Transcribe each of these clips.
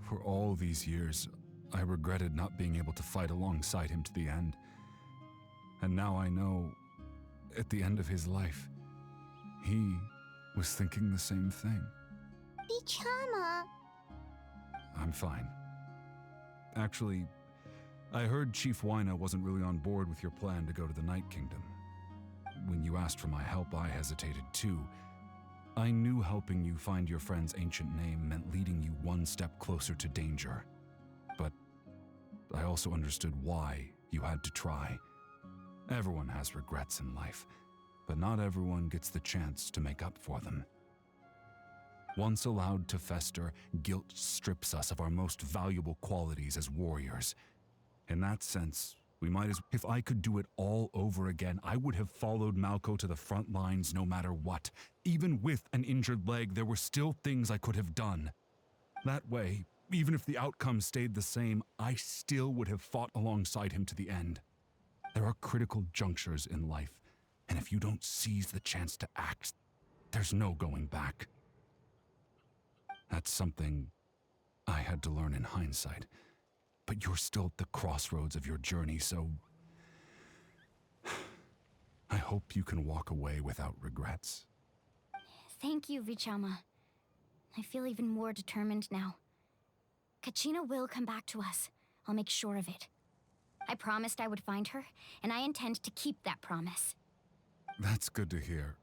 For all these years, I regretted not being able to fight alongside him to the end. And now I know, at the end of his life, he was thinking the same thing. Vichama. I'm fine. Actually, I heard Chief Wyna wasn't really on board with your plan to go to the Night Kingdom. When you asked for my help, I hesitated too. I knew helping you find your friend's ancient name meant leading you one step closer to danger. But I also understood why you had to try. Everyone has regrets in life, but not everyone gets the chance to make up for them. Once allowed to fester, guilt strips us of our most valuable qualities as warriors. In that sense, we might as— if I could do it all over again, I would have followed Malco to the front lines no matter what. Even with an injured leg, there were still things I could have done. That way, even if the outcome stayed the same, I still would have fought alongside him to the end. There are critical junctures in life, and if you don't seize the chance to act, there's no going back. That's something I had to learn in hindsight. But you're still at the crossroads of your journey, so I hope you can walk away without regrets. Thank you, Vichama. I feel even more determined now. Kachina will come back to us. I'll make sure of it. I promised I would find her, and I intend to keep that promise. That's good to hear.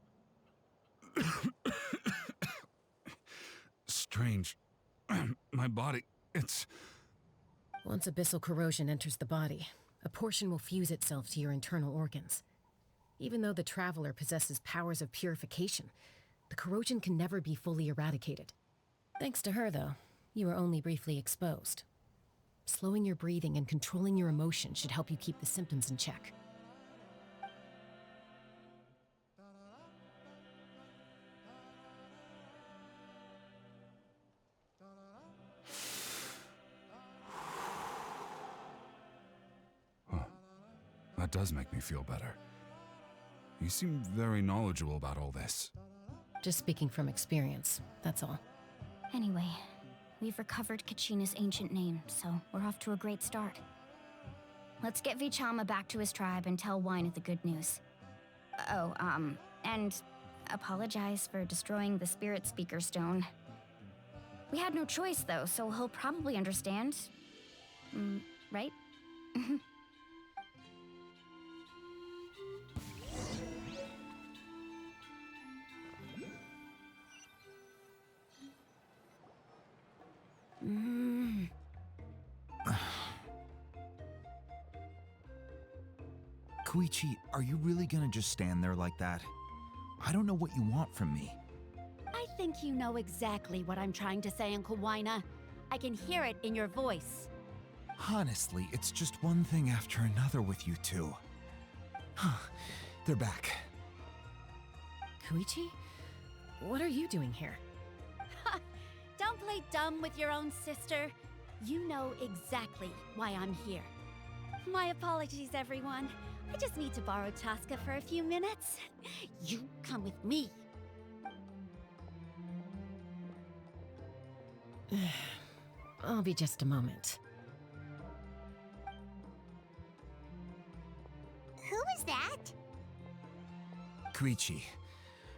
Strange. My body, it's— Once abyssal corrosion enters the body, a portion will fuse itself to your internal organs. Even though the Traveler possesses powers of purification, the corrosion can never be fully eradicated. Thanks to her, though, you are only briefly exposed. Slowing your breathing and controlling your emotions should help you keep the symptoms in check. That does make me feel better. You seem very knowledgeable about all this. Just speaking from experience, that's all. Anyway, we've recovered Kachina's ancient name, so we're off to a great start. Let's get Vichama back to his tribe and tell Wyna the good news. Oh, and apologize for destroying the Spirit Speaker Stone. We had no choice, though, so he'll probably understand. Right? Koichi, are you really gonna just stand there like that? I don't know what you want from me. I think you know exactly what I'm trying to say, Uncle Wyna. I can hear it in your voice. Honestly, it's just one thing after another with you two. They're back. Koichi? What are you doing here? Don't play dumb with your own sister. You know exactly why I'm here. My apologies, everyone. I just need to borrow Chaska for a few minutes. You come with me. I'll be just a moment. Who is that? Koichi,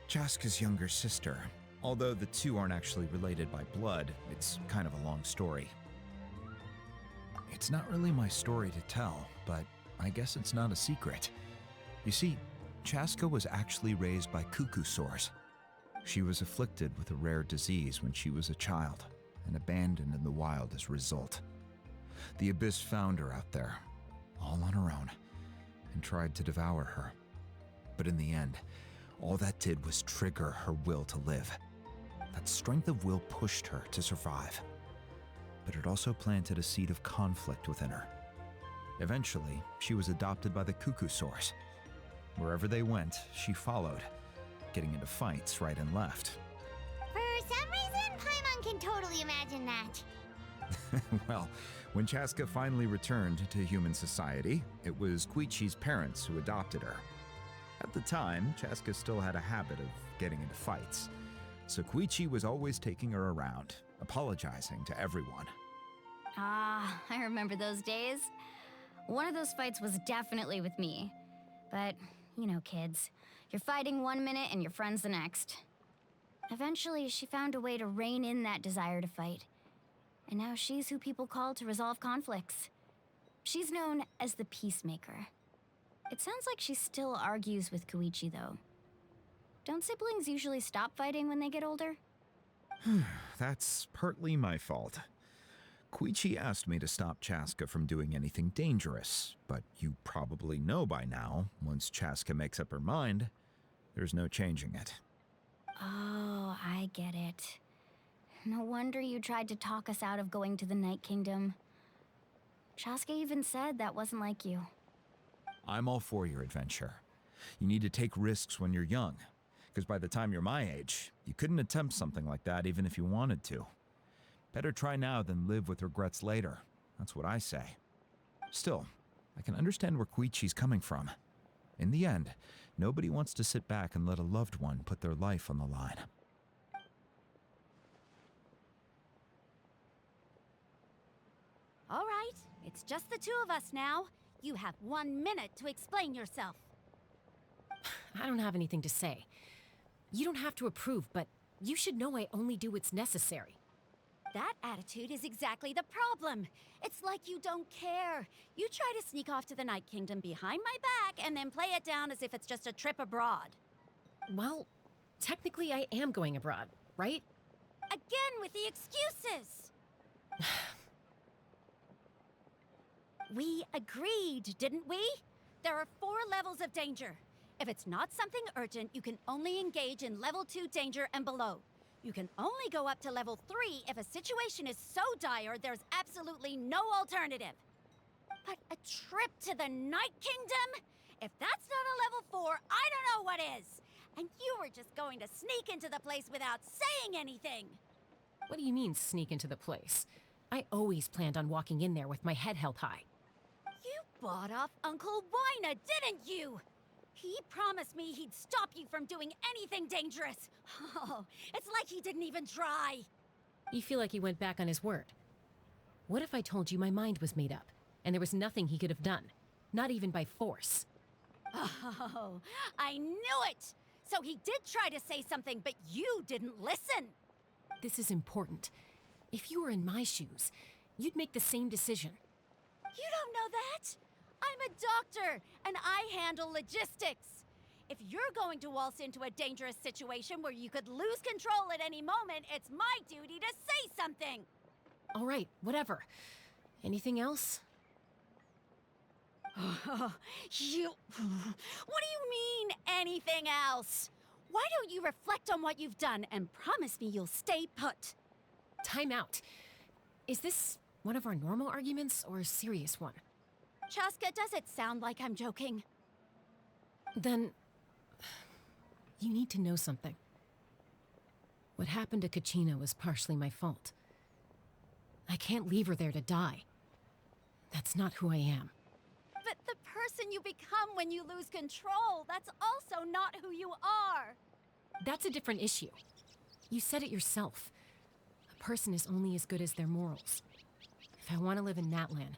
Chaska's younger sister. Although the two aren't actually related by blood, it's kind of a long story. It's not really my story to tell, but I guess it's not a secret. You see, Chaska was actually raised by cuckoo sores. She was afflicted with a rare disease when she was a child and abandoned in the wild as a result. The Abyss found her out there, all on her own, and tried to devour her. But in the end, all that did was trigger her will to live. That strength of will pushed her to survive, but it also planted a seed of conflict within her. Eventually, she was adopted by the cuckoo source. Wherever they went, she followed, getting into fights right and left. For some reason, Paimon can totally imagine that. Well, when Chaska finally returned to human society, it was Koichi's parents who adopted her. At the time, Chaska still had a habit of getting into fights, So Koichi was always taking her around, apologizing to everyone. Ah, I remember those days. One of those fights was definitely with me. But, you know, kids. You're fighting one minute and your friend's the next. Eventually, she found a way to rein in that desire to fight. And now she's who people call to resolve conflicts. She's known as the Peacemaker. It sounds like she still argues with Koichi, though. Don't siblings usually stop fighting when they get older? That's partly my fault. Koichi asked me to stop Chaska from doing anything dangerous, but you probably know by now, once Chaska makes up her mind, there's no changing it. Oh, I get it. No wonder you tried to talk us out of going to the Night Kingdom. Chaska even said that wasn't like you. I'm all for your adventure. You need to take risks when you're young, because by the time you're my age, you couldn't attempt something like that even if you wanted to. Better try now than live with regrets later. That's what I say. Still, I can understand where Koichi's coming from. In the end, nobody wants to sit back and let a loved one put their life on the line. All right, it's just the two of us now. You have 1 minute to explain yourself. I don't have anything to say. You don't have to approve, but you should know I only do what's necessary. That attitude is exactly the problem. It's like you don't care. You try to sneak off to the Night Kingdom behind my back and then play it down as if it's just a trip abroad. Well, technically I am going abroad, right? Again with the excuses! We agreed, didn't we? There are 4 levels of danger. If it's not something urgent, you can only engage in level 2 danger and below. You can only go up to level 3 if a situation is so dire there's absolutely no alternative. But a trip to the Night Kingdom? If that's not a level 4, I don't know what is. And you were just going to sneak into the place without saying anything. What do you mean, sneak into the place? I always planned on walking in there with my head held high. You bought off Uncle Wina, didn't you? He promised me he'd stop you from doing anything dangerous. Oh, it's like he didn't even try. You feel like he went back on his word. What if I told you my mind was made up, and there was nothing he could have done? Not even by force. Oh, I knew it! So he did try to say something, but you didn't listen. This is important. If you were in my shoes, you'd make the same decision. You don't know that? I'm a doctor, and I handle logistics. If you're going to waltz into a dangerous situation where you could lose control at any moment, it's my duty to say something. All right, whatever. Anything else? You... What do you mean, anything else? Why don't you reflect on what you've done and promise me you'll stay put? Time out. Is this one of our normal arguments or a serious one? Chaska, does it sound like I'm joking? Then... you need to know something. What happened to Kachina was partially my fault. I can't leave her there to die. That's not who I am. But the person you become when you lose control, that's also not who you are. That's a different issue. You said it yourself. A person is only as good as their morals. If I want to live in Natlan,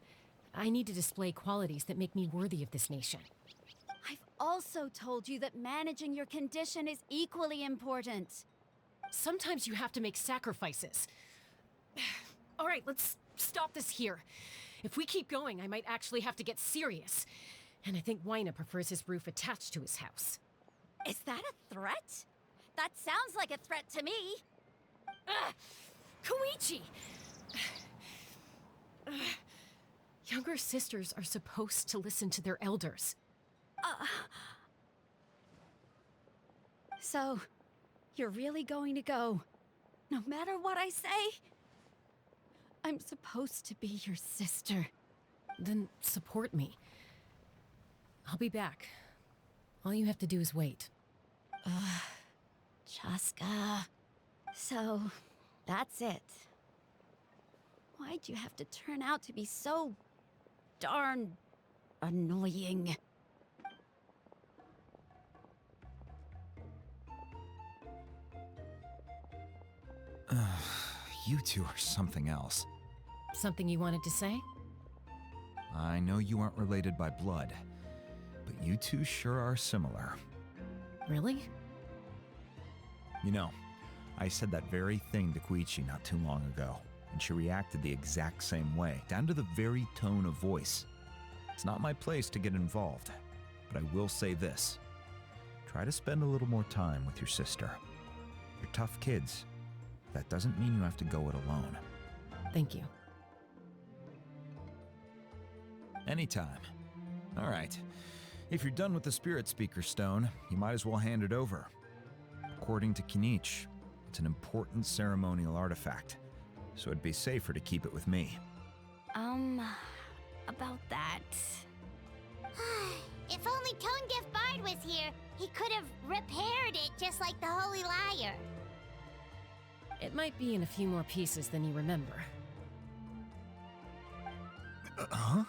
I need to display qualities that make me worthy of this nation. I've also told you that managing your condition is equally important. Sometimes you have to make sacrifices. All right, let's stop this here. If we keep going, I might actually have to get serious. And I think Wina prefers his roof attached to his house. Is that a threat? That sounds like a threat to me. Koichi! Younger sisters are supposed to listen to their elders. So, you're really going to go, no matter what I say? I'm supposed to be your sister. Then support me. I'll be back. All you have to do is wait. Chaska. So, that's it. Why'd you have to turn out to be so darn annoying? You two are something else. Something you wanted to say? I know you aren't related by blood, but you two sure are similar. Really? You know, I said that very thing to Koichi not too long ago, and she reacted the exact same way, down to the very tone of voice. It's not my place to get involved, but I will say this. Try to spend a little more time with your sister. You're tough kids. That doesn't mean you have to go it alone. Thank you. Anytime. All right. If you're done with the Spirit Speaker Stone, you might as well hand it over. According to Kinich, it's an important ceremonial artifact, so it'd be safer to keep it with me. About that. If only Tone Deaf Bard was here, he could have repaired it just like the Holy Liar. It might be in a few more pieces than you remember. Huh?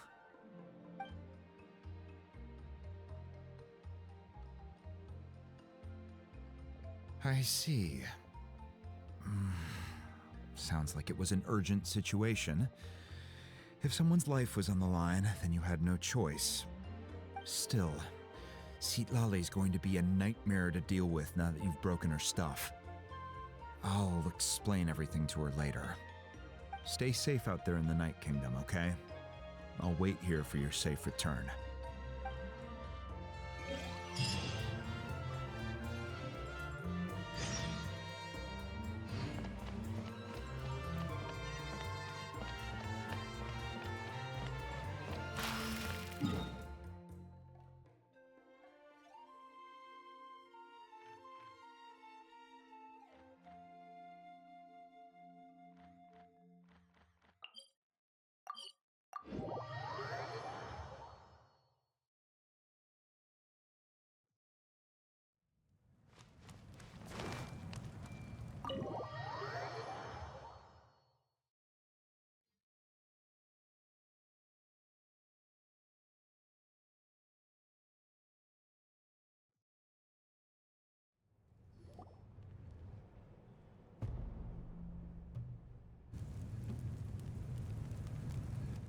I see. Sounds like it was an urgent situation. If someone's life was on the line, then you had no choice. Still, Citlali's going to be a nightmare to deal with now that you've broken her stuff. I'll explain everything to her later. Stay safe out there in the Night Kingdom, okay? I'll wait here for your safe return.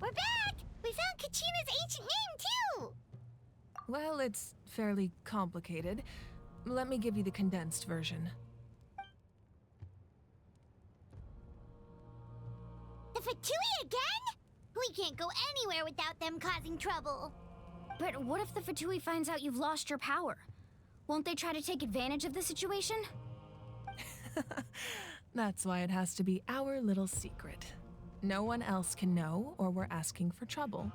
We're back! We found Kachina's ancient name, too! Well, it's fairly complicated. Let me give you the condensed version. The Fatui again? We can't go anywhere without them causing trouble. But what if the Fatui finds out you've lost your power? Won't they try to take advantage of the situation? That's why it has to be our little secret. No one else can know, or we're asking for trouble.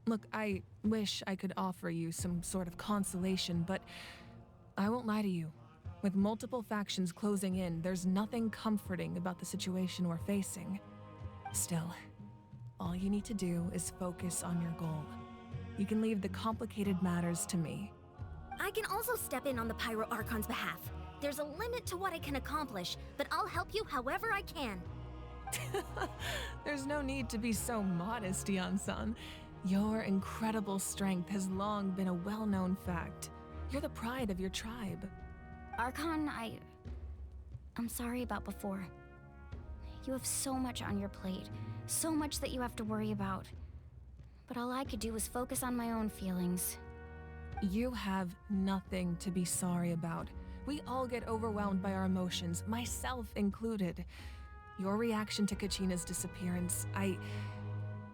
Look, I wish I could offer you some sort of consolation, but I won't lie to you. With multiple factions closing in, there's nothing comforting about the situation we're facing. Still, all you need to do is focus on your goal. You can leave the complicated matters to me. I can also step in on the Pyro Archon's behalf. There's a limit to what I can accomplish, but I'll help you however I can. There's no need to be so modest, Yan-san. Your incredible strength has long been a well-known fact. You're the pride of your tribe. Archon, I'm sorry about before. You have so much on your plate, so much that you have to worry about. But all I could do was focus on my own feelings. You have nothing to be sorry about. We all get overwhelmed by our emotions, myself included. Your reaction to Kachina's disappearance, I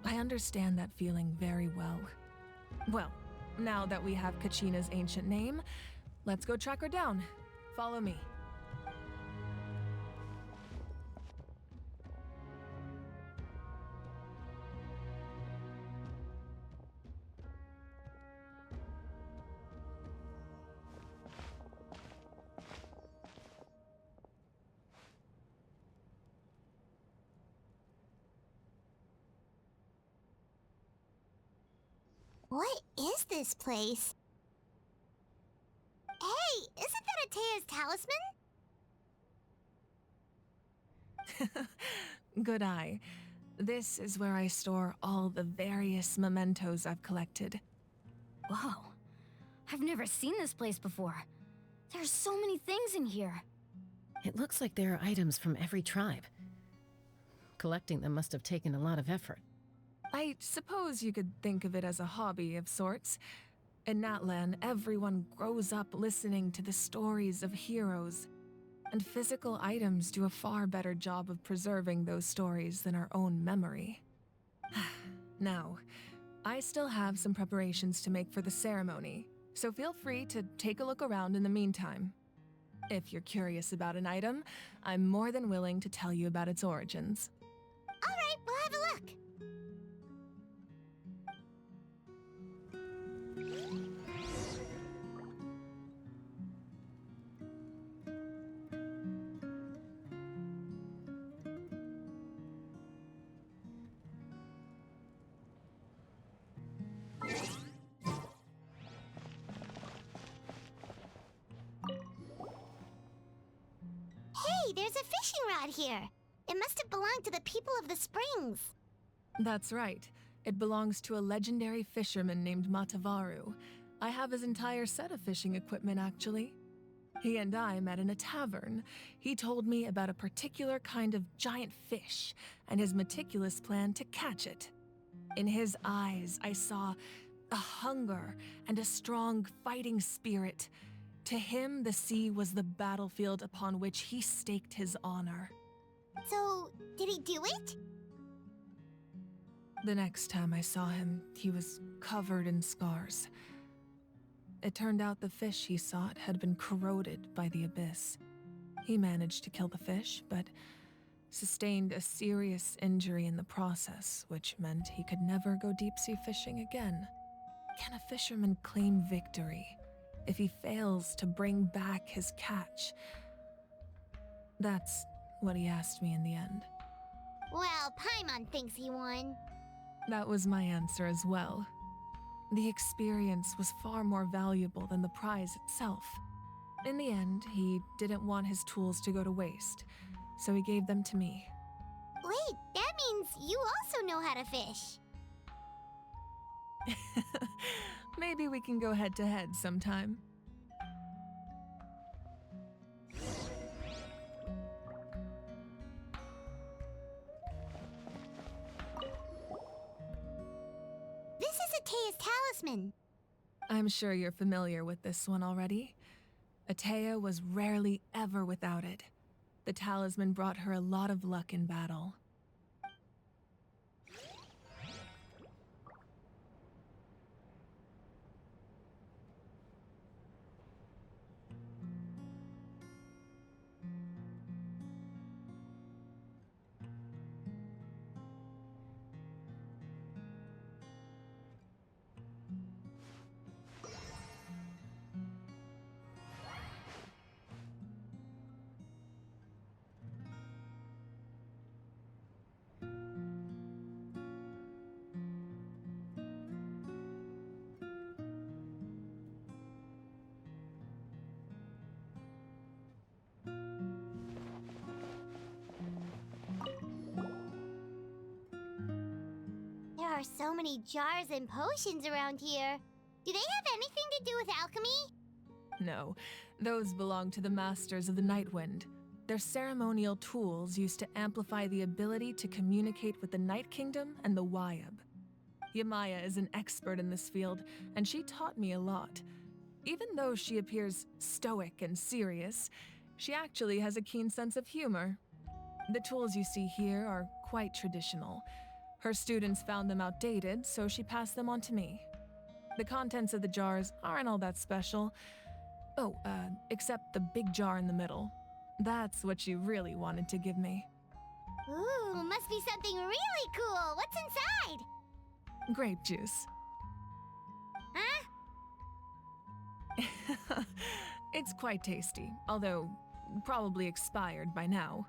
understand that feeling very well. Well, now that we have Kachina's ancient name, let's go track her down. Follow me. What is this place? Hey, isn't that Atea's talisman? Good eye. This is where I store all the various mementos I've collected. Whoa. I've never seen this place before. There's so many things in here. It looks like there are items from every tribe. Collecting them must have taken a lot of effort. I suppose you could think of it as a hobby of sorts. In Natlan, everyone grows up listening to the stories of heroes, and physical items do a far better job of preserving those stories than our own memory. Now, I still have some preparations to make for the ceremony, so feel free to take a look around in the meantime. If you're curious about an item, I'm more than willing to tell you about its origins. All right, we'll have a look. Hey, there's a fishing rod here. It must have belonged to the people of the springs. That's right. It belongs to a legendary fisherman named Matavaru. I have his entire set of fishing equipment, actually. He and I met in a tavern. He told me about a particular kind of giant fish and his meticulous plan to catch it. In his eyes, I saw a hunger and a strong fighting spirit. To him, the sea was the battlefield upon which he staked his honor. So, did he do it? The next time I saw him, he was covered in scars. It turned out the fish he sought had been corroded by the abyss. He managed to kill the fish, but sustained a serious injury in the process, which meant he could never go deep-sea fishing again. Can a fisherman claim victory if he fails to bring back his catch? That's what he asked me in the end. Well, Paimon thinks he won. That was my answer as well. The experience was far more valuable than the prize itself. In the end, he didn't want his tools to go to waste, so he gave them to me. Wait, that means you also know how to fish. Maybe we can go head-to-head sometime. This is Atea's talisman. I'm sure you're familiar with this one already. Atea was rarely ever without it. The talisman brought her a lot of luck in battle. There are so many jars and potions around here. Do they have anything to do with alchemy? No, those belong to the Masters of the Nightwind. They're ceremonial tools used to amplify the ability to communicate with the Night Kingdom and the Wyab. Yamaya is an expert in this field, and she taught me a lot. Even though she appears stoic and serious, she actually has a keen sense of humor. The tools you see here are quite traditional. Her students found them outdated, so she passed them on to me. The contents of the jars aren't all that special. Oh, except the big jar in the middle. That's what she really wanted to give me. Ooh, must be something really cool. What's inside? Grape juice. Huh? It's quite tasty, although probably expired by now.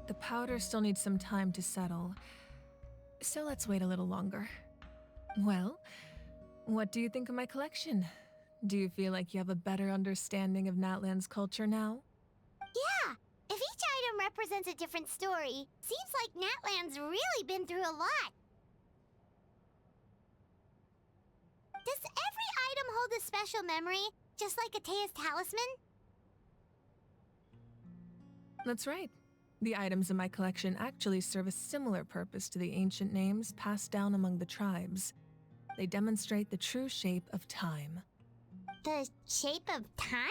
The powder still needs some time to settle, so let's wait a little longer. Well, what do you think of my collection? Do you feel like you have a better understanding of Natlan's culture now? Yeah, if each item represents a different story. Seems like Natlan's really been through a lot. Does every item hold a special memory, just like Atea's talisman? That's right. The items in my collection actually serve a similar purpose to the ancient names passed down among the tribes. They demonstrate the true shape of time. The shape of time?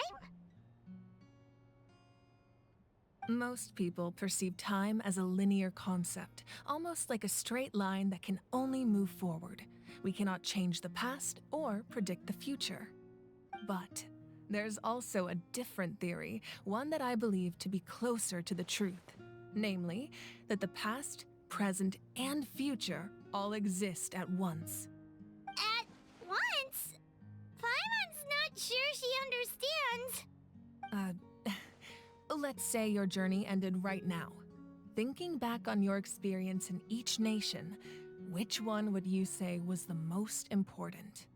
Most people perceive time as a linear concept, almost like a straight line that can only move forward. We cannot change the past or predict the future. But there's also a different theory, one that I believe to be closer to the truth. Namely, that the past, present, and future all exist at once. At once? Paimon's not sure she understands. Let's say your journey ended right now. Thinking back on your experience in each nation, which one would you say was the most important?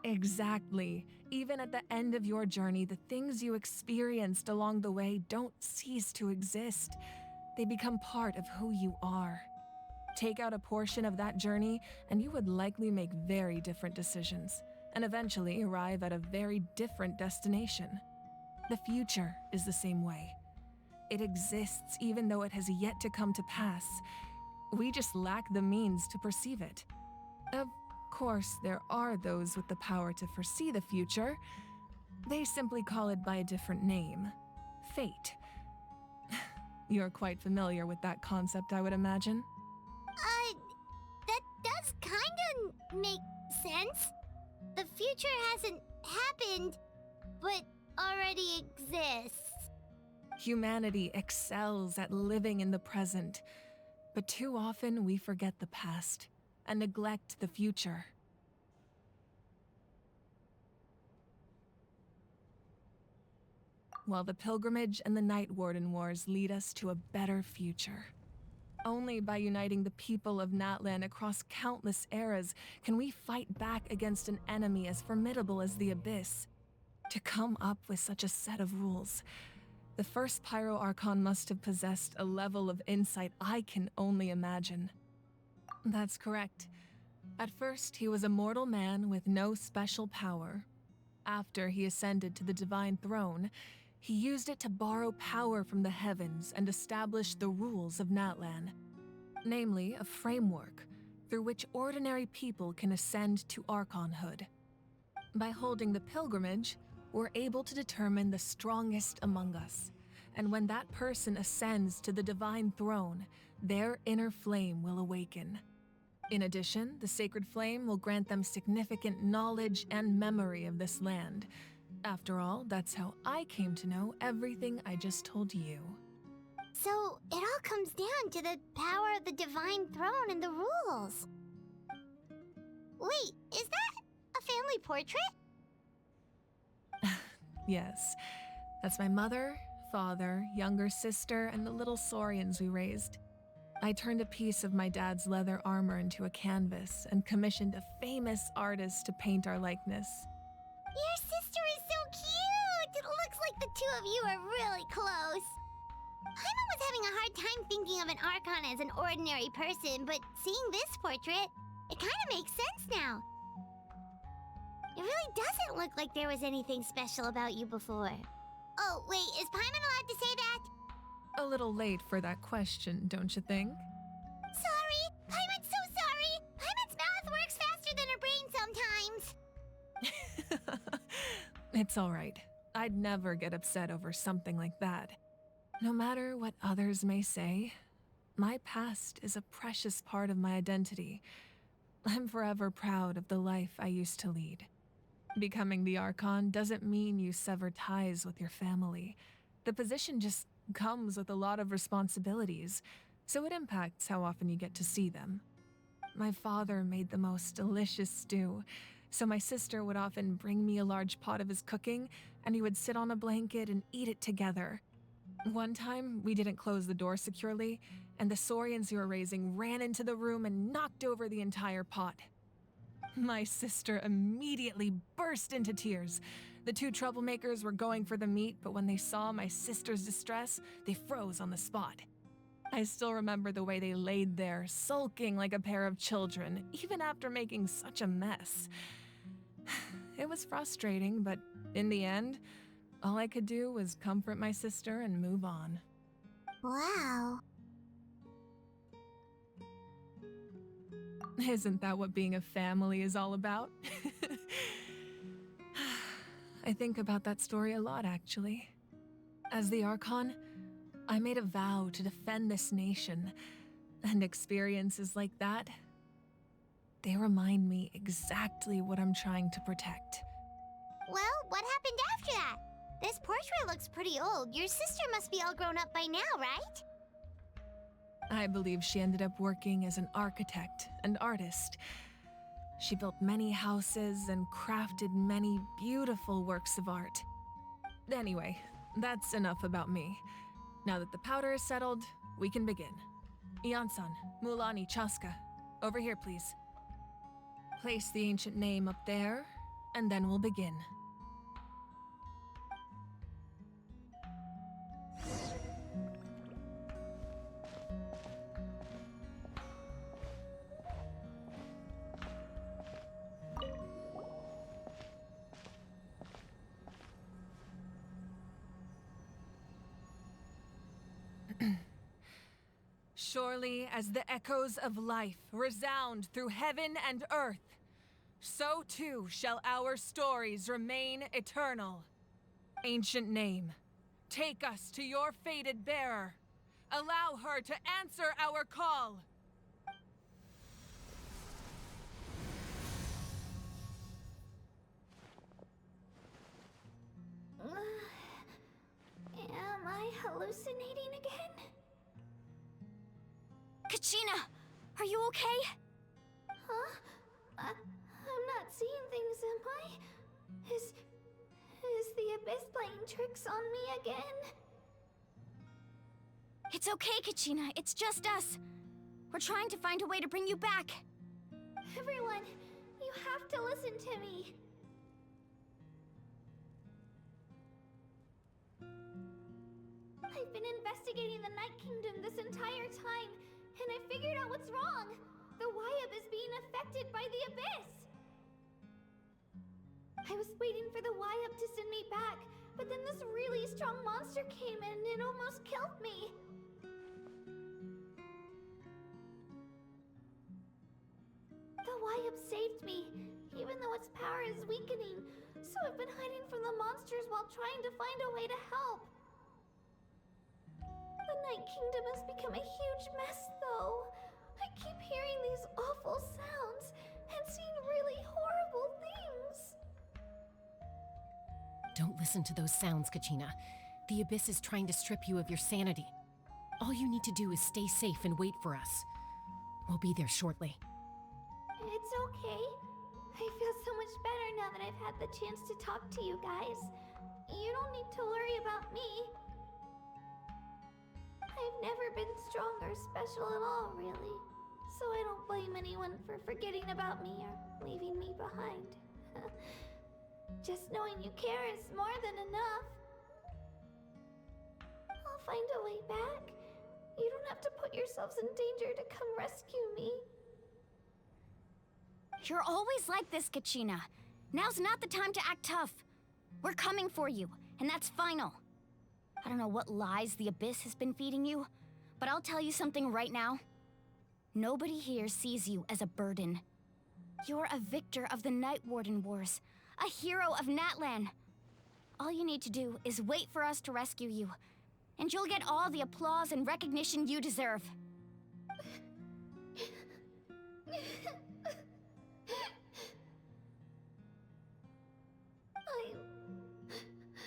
Exactly. Even at the end of your journey, the things you experienced along the way don't cease to exist. They become part of who you are. Take out a portion of that journey, and you would likely make very different decisions, and eventually arrive at a very different destination. The future is the same way. It exists even though it has yet to come to pass. We just lack the means to perceive it. Of course, there are those with the power to foresee the future. They simply call it by a different name. Fate. You're quite familiar with that concept, I would imagine. That does kinda make sense. The future hasn't happened, but already exists. Humanity excels at living in the present, but too often we forget the past and neglect the future. While the pilgrimage and the Night Warden Wars lead us to a better future. Only by uniting the people of Natlan across countless eras can we fight back against an enemy as formidable as the Abyss. To come up with such a set of rules, the first Pyro Archon must have possessed a level of insight I can only imagine. That's correct. At first, he was a mortal man with no special power. After he ascended to the Divine Throne, he used it to borrow power from the heavens and establish the rules of Natlan. Namely, a framework through which ordinary people can ascend to Archonhood. By holding the pilgrimage, we're able to determine the strongest among us. And when that person ascends to the Divine Throne, their inner flame will awaken. In addition, the sacred flame will grant them significant knowledge and memory of this land. After all, that's how I came to know everything I just told you. So, it all comes down to the power of the Divine Throne and the rules. Wait, is that a family portrait? Yes, that's my mother, father, younger sister, and the little saurians we raised. I turned a piece of my dad's leather armor into a canvas and commissioned a famous artist to paint our likeness. Your sister is so cute! It looks like the two of you are really close. Paimon was having a hard time thinking of an Archon as an ordinary person, but seeing this portrait, it kind of makes sense now. It really doesn't look like there was anything special about you before. Oh, wait, is Paimon allowed to say that? A little late for that question, don't you think? Sorry! Paimon's so sorry! Paimon's mouth works faster than her brain sometimes. It's all right. I'd never get upset over something like that. No matter what others may say, my past is a precious part of my identity. I'm forever proud of the life I used to lead. Becoming the Archon doesn't mean you sever ties with your family. The position just comes with a lot of responsibilities, so it impacts how often you get to see them. My father made the most delicious stew, so my sister would often bring me a large pot of his cooking, and we would sit on a blanket and eat it together. One time, we didn't close the door securely, and the saurians we were raising ran into the room and knocked over the entire pot. My sister immediately burst into tears, The two troublemakers were going for the meat, but when they saw my sister's distress, they froze on the spot. I still remember the way they laid there, sulking like a pair of children, even after making such a mess. It was frustrating, but in the end, all I could do was comfort my sister and move on. Wow. Isn't that what being a family is all about? I think about that story a lot, actually. As the Archon, I made a vow to defend this nation, and experiences like that, they remind me exactly what I'm trying to protect. Well, what happened after that? This portrait looks pretty old. Your sister must be all grown up by now, right? I believe she ended up working as an architect and artist. She built many houses and crafted many beautiful works of art. Anyway, that's enough about me. Now that the powder is settled, we can begin. Iansan, Mulani, Chaska, over here, please. Place the ancient name up there, and then we'll begin. Surely as the echoes of life resound through heaven and earth, so too shall our stories remain eternal. Ancient name, take us to your fated bearer. Allow her to answer our call. Am I hallucinating again? Kachina, are you okay? Huh? I'm not seeing things, am I? Is the Abyss playing tricks on me again? It's okay, Kachina. It's just us. We're trying to find a way to bring you back. Everyone, you have to listen to me. I've been investigating the Night Kingdom this entire time, and I figured out what's wrong. The Wyab is being affected by the Abyss. I was waiting for the Wyab to send me back, but then this really strong monster came in and it almost killed me. The Wyab saved me, even though its power is weakening, so I've been hiding from the monsters while trying to find a way to help. The Night Kingdom has become a huge mess, though. I keep hearing these awful sounds and seeing really horrible things. Don't listen to those sounds, Kachina. The Abyss is trying to strip you of your sanity. All you need to do is stay safe and wait for us. We'll be there shortly. It's okay. I feel so much better now that I've had the chance to talk to you guys. You don't need to worry about me. I've never been strong or special at all, really. So I don't blame anyone for forgetting about me or leaving me behind. Just knowing you care is more than enough. I'll find a way back. You don't have to put yourselves in danger to come rescue me. You're always like this, Kachina. Now's not the time to act tough. We're coming for you, and that's final. I don't know what lies the Abyss has been feeding you, but I'll tell you something right now. Nobody here sees you as a burden. You're a victor of the Night Warden Wars, a hero of Natlan. All you need to do is wait for us to rescue you, and you'll get all the applause and recognition you deserve.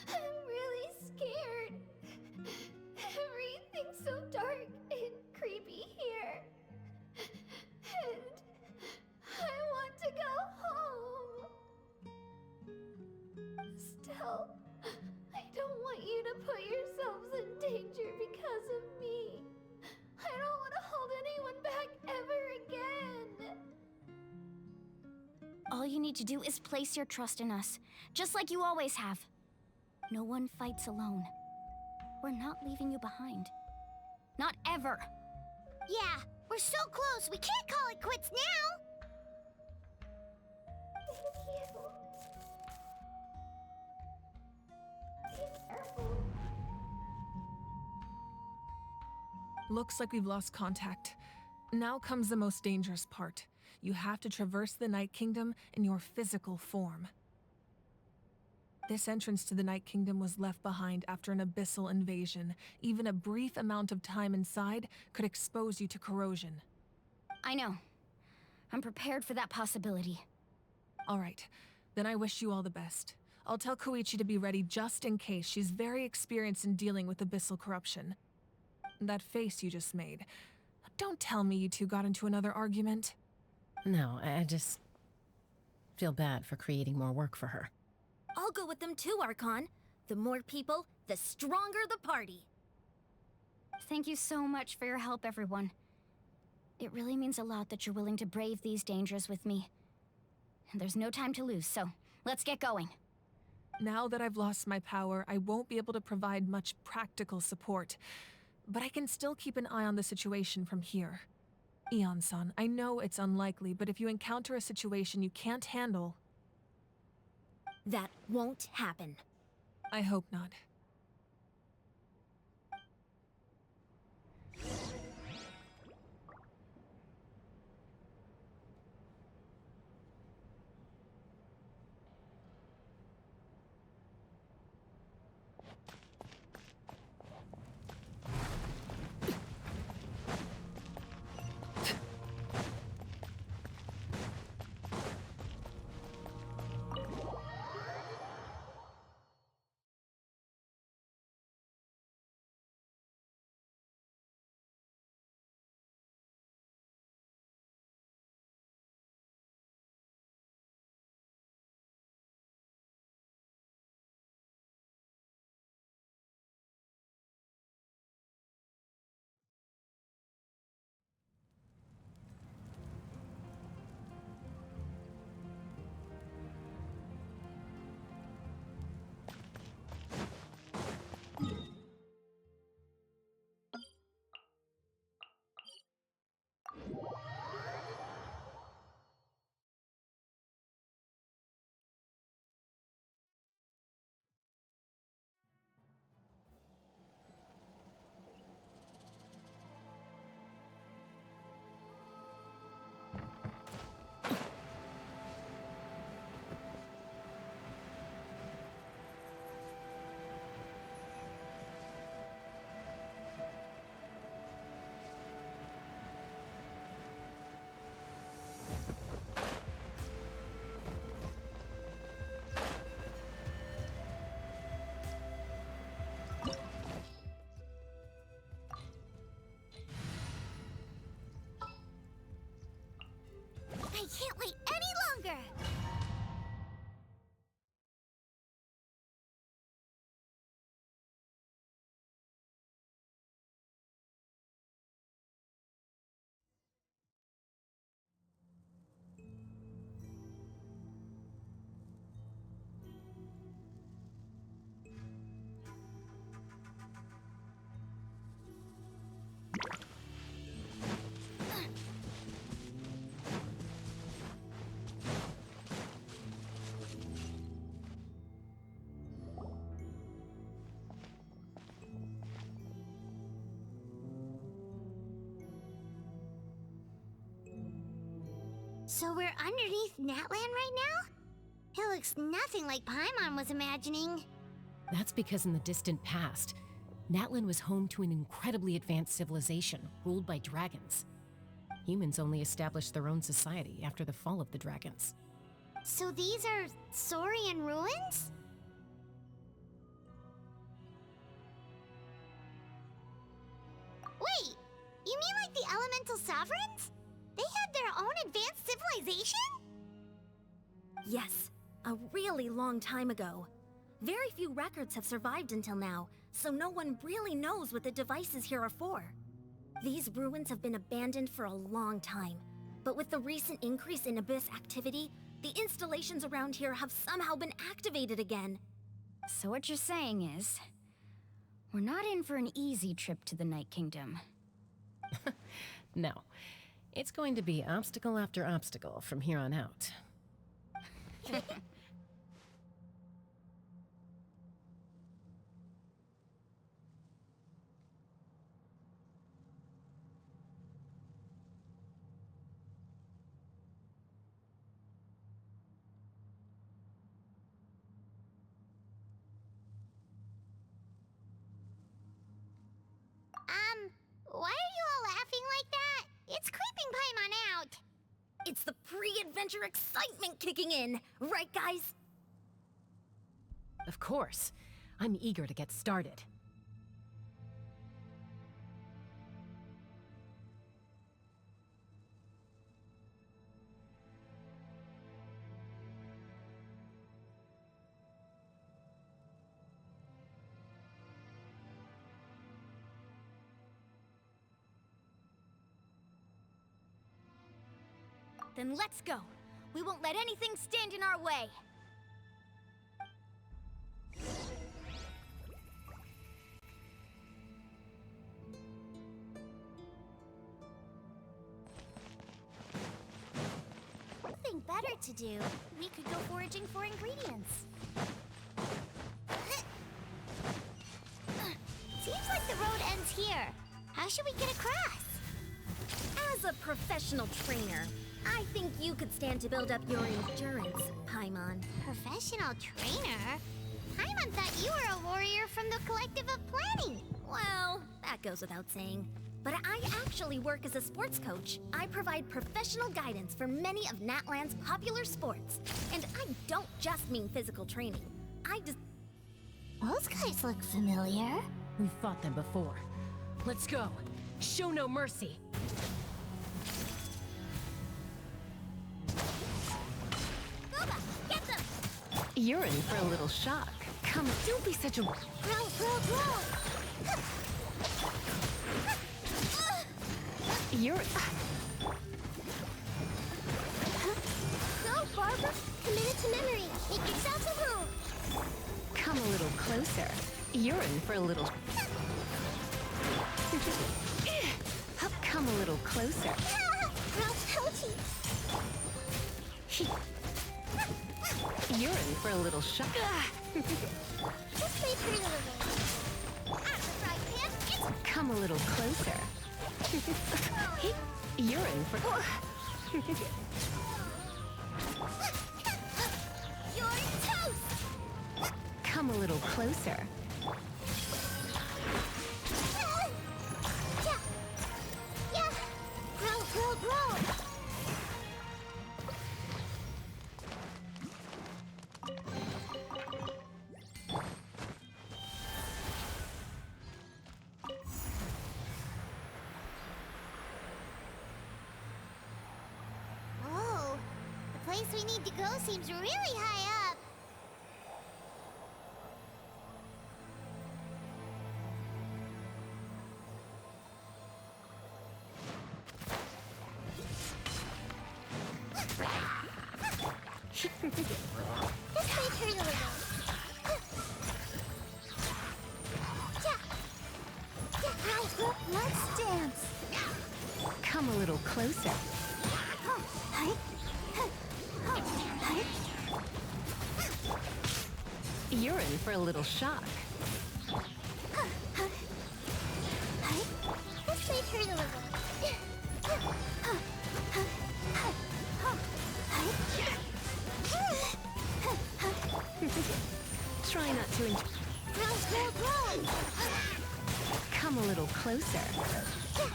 I'm really scared. Everything's so dark and creepy here. And I want to go home. Still, I don't want you to put yourselves in danger because of me. I don't want to hold anyone back ever again. All you need to do is place your trust in us, just like you always have. No one fights alone. We're not leaving you behind. Not ever. Yeah, we're so close, we can't call it quits now! Looks like we've lost contact. Now comes the most dangerous part. You have to traverse the Night Kingdom in your physical form. This entrance to the Night Kingdom was left behind after an abyssal invasion. Even a brief amount of time inside could expose you to corrosion. I know. I'm prepared for that possibility. All right, then I wish you all the best. I'll tell Koichi to be ready just in case. She's very experienced in dealing with abyssal corruption. That face you just made. Don't tell me you two got into another argument. No, I just feel bad for creating more work for her. I'll go with them too, Archon. The more people, the stronger the party. Thank you so much for your help, everyone. It really means a lot that you're willing to brave these dangers with me. And there's no time to lose, so let's get going. Now that I've lost my power, I won't be able to provide much practical support. But I can still keep an eye on the situation from here. Eon-san, I know it's unlikely, but if you encounter a situation you can't handle... That won't happen. I hope not. I can't wait any longer! So we're underneath Natlan right now? It looks nothing like Paimon was imagining. That's because in the distant past, Natlan was home to an incredibly advanced civilization ruled by dragons. Humans only established their own society after the fall of the dragons. So these are Saurian ruins? Wait, you mean like the elemental sovereigns? They had their own advanced civilization? Yes, a really long time ago. Very few records have survived until now, so no one really knows what the devices here are for. These ruins have been abandoned for a long time, but with the recent increase in Abyss activity, The installations around here have somehow been activated again. So what you're saying is, we're not in for an easy trip to the Night Kingdom. No. It's going to be obstacle after obstacle from here on out. Why are you all laughing like that? It's creeping Paimon out. It's the pre-adventure excitement kicking in, right guys? Of course. I'm eager to get started. Then let's go. We won't let anything stand in our way. Something better to do. We could go foraging for ingredients. Seems like the road ends here. How should we get across? As a professional trainer, I think you could stand to build up your endurance, Paimon. Professional trainer? Paimon thought you were a warrior from the Collective of Planning. Well, that goes without saying. But I actually work as a sports coach. I provide professional guidance for many of Natlan's popular sports. And I don't just mean physical training. Those guys look familiar. We've fought them before. Let's go. Show no mercy. Boba, get them! You're in for a little shock. Come, don't be such a... Grow! You're... Go, Barbara! Commit it to memory. Make yourself at home. Come a little closer. You're in for a little... Come a little closer. Ralph's ouchie. You're in for a little shock. Just wait for a little bit. After fried pan, it's... Come a little closer. You're in for... You're toast! Come a little closer. Yeah! Grow! Oh, the place we need to go seems really high up. This way, turn a little. Let's dance. Come a little closer. You're in for a little shock. This way, turn a little. Try not to enjoy... Grow! Come a little closer. Yeah!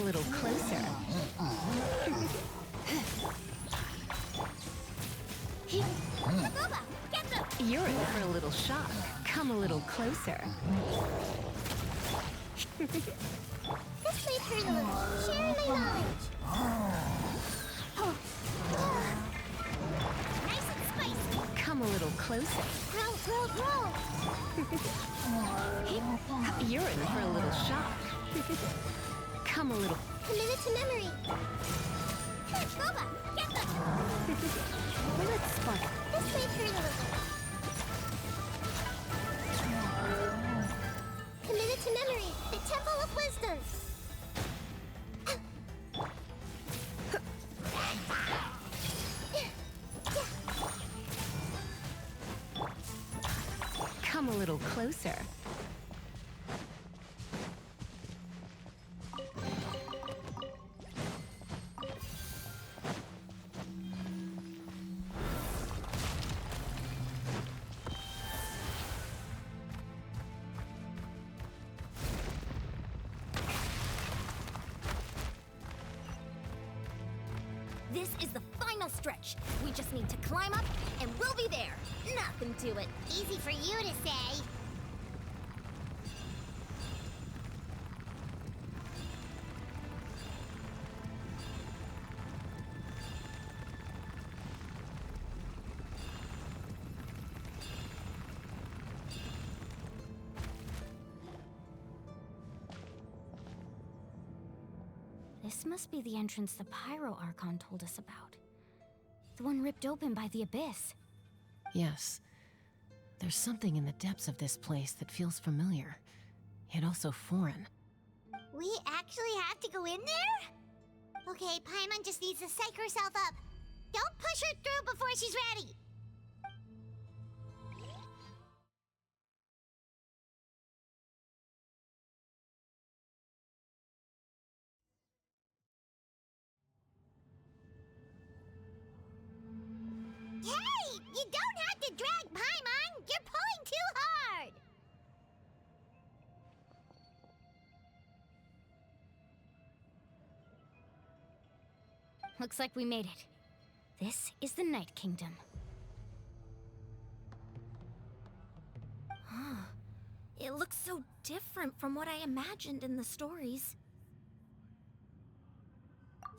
little closer. Aruba, get them! You're in for a little shock. Come a little closer. This might hurt a little. Share my knowledge. Nice and spicy. Come a little closer. Roll. You're in for a little shock. Come a little. Commit to memory. Aruba, get them! Let's spark. This might hurt a little. Committed to memory. The Temple of Wisdom. Come a little closer. This is the final stretch. We just need to climb up, and we'll be there. Nothing to it. Easy for you to say. This must be the entrance the Pyro Archon told us about. The one ripped open by the Abyss. Yes. There's something in the depths of this place that feels familiar, yet also foreign. We actually have to go in there? Okay, Paimon just needs to psych herself up. Don't push her through before she's ready. Hey! You don't have to drag Paimon! You're pulling too hard! Looks like we made it. This is the Night Kingdom. It looks so different from what I imagined in the stories.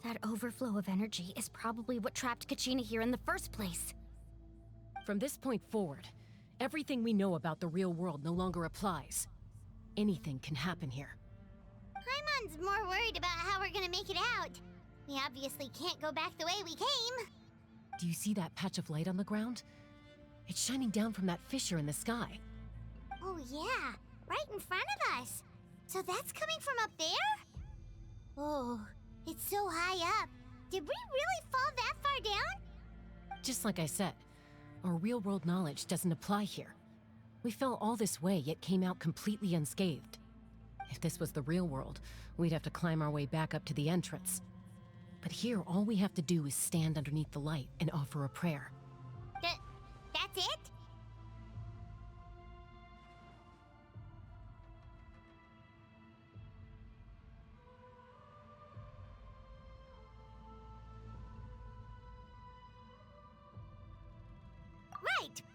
That overflow of energy is probably what trapped Kachina here in the first place. From this point forward, everything we know about the real world no longer applies. Anything can happen here. Paimon's more worried about how we're gonna make it out. We obviously can't go back the way we came. Do you see that patch of light on the ground? It's shining down from that fissure in the sky. Oh yeah, right in front of us. So that's coming from up there? Oh, it's so high up. Did we really fall that far down? Just like I said, our real-world knowledge doesn't apply here. We fell all this way, yet came out completely unscathed. If this was the real world, we'd have to climb our way back up to the entrance. But here, all we have to do is stand underneath the light and offer a prayer. That's it?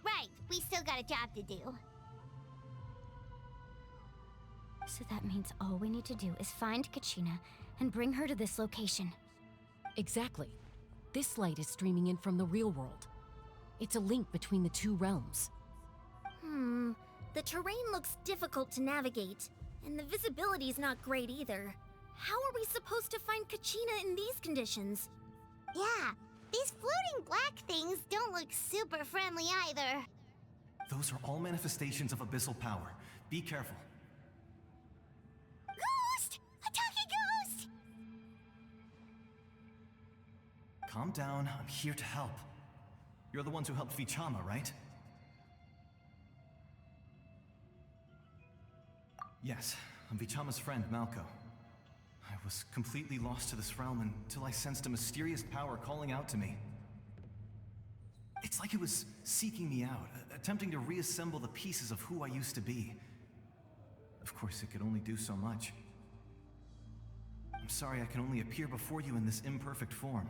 Right. We still got a job to do. So that means all we need to do is find Kachina and bring her to this location. Exactly. This light is streaming in from the real world. It's a link between the two realms. The terrain looks difficult to navigate, and the visibility's not great either. How are we supposed to find Kachina in these conditions? Yeah, these floating black things don't look super friendly either. Those are all manifestations of abyssal power. Be careful. Ghost! A talking ghost! Calm down, I'm here to help. You're the ones who helped Vichama, right? Yes, I'm Vichama's friend, Malco. I was completely lost to this realm until I sensed a mysterious power calling out to me. It's like it was seeking me out, attempting to reassemble the pieces of who I used to be. Of course, it could only do so much. I'm sorry I can only appear before you in this imperfect form.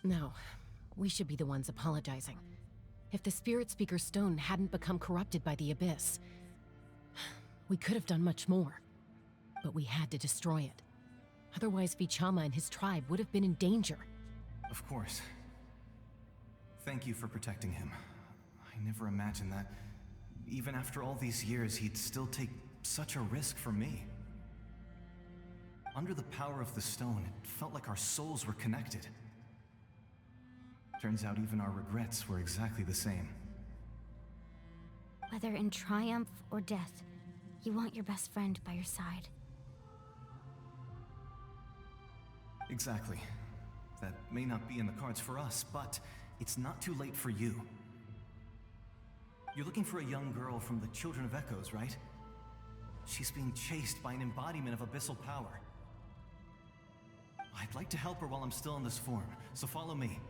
No, we should be the ones apologizing. If the Spirit Speaker's stone hadn't become corrupted by the Abyss, we could have done much more. But we had to destroy it. Otherwise, Vichama and his tribe would have been in danger. Of course. Thank you for protecting him. I never imagined that, even after all these years, he'd still take such a risk for me. Under the power of the stone, it felt like our souls were connected. Turns out even our regrets were exactly the same. Whether in triumph or death, you want your best friend by your side. Exactly. That may not be in the cards for us, but it's not too late for you. You're looking for a young girl from the Children of Echoes, right? She's being chased by an embodiment of abyssal power. I'd like to help her while I'm still in this form, so follow me.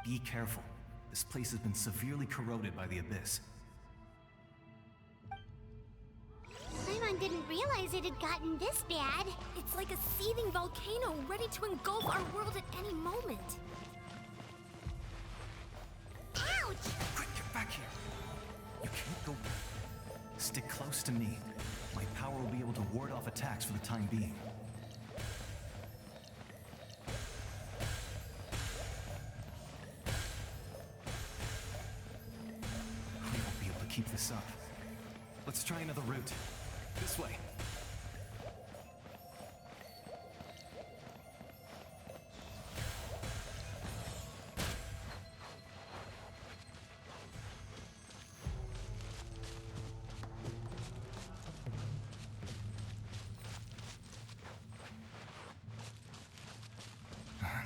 Be careful. This place has been severely corroded by the Abyss. Paimon didn't realize it had gotten this bad. It's like a seething volcano ready to engulf our world at any moment. Ouch! Quick, get back here! You can't go... Stick close to me. My power will be able to ward off attacks for the time being. We won't be able to keep this up. Let's try another route. This way.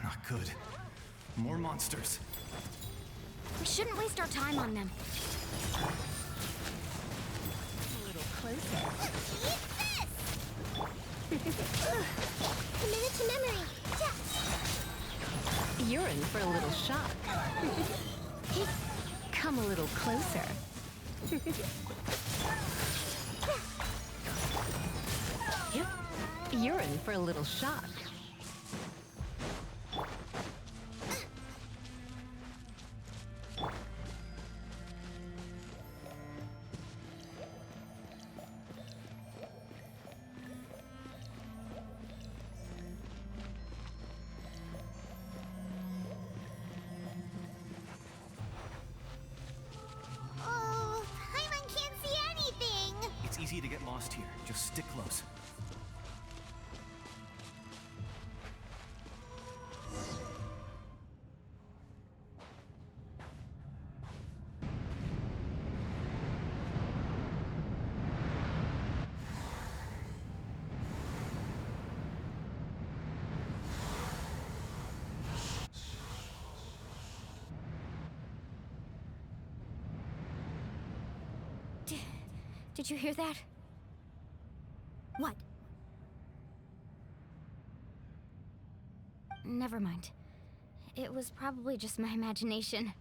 Not good. More monsters. We shouldn't waste our time on them. Commit it to memory. You're in for a little shock. Come a little closer. Yep. You're in for a little shock. Oh, Paimon can't see anything. It's easy to get lost here. Just stick close. Did you hear that? What? Never mind. It was probably just my imagination.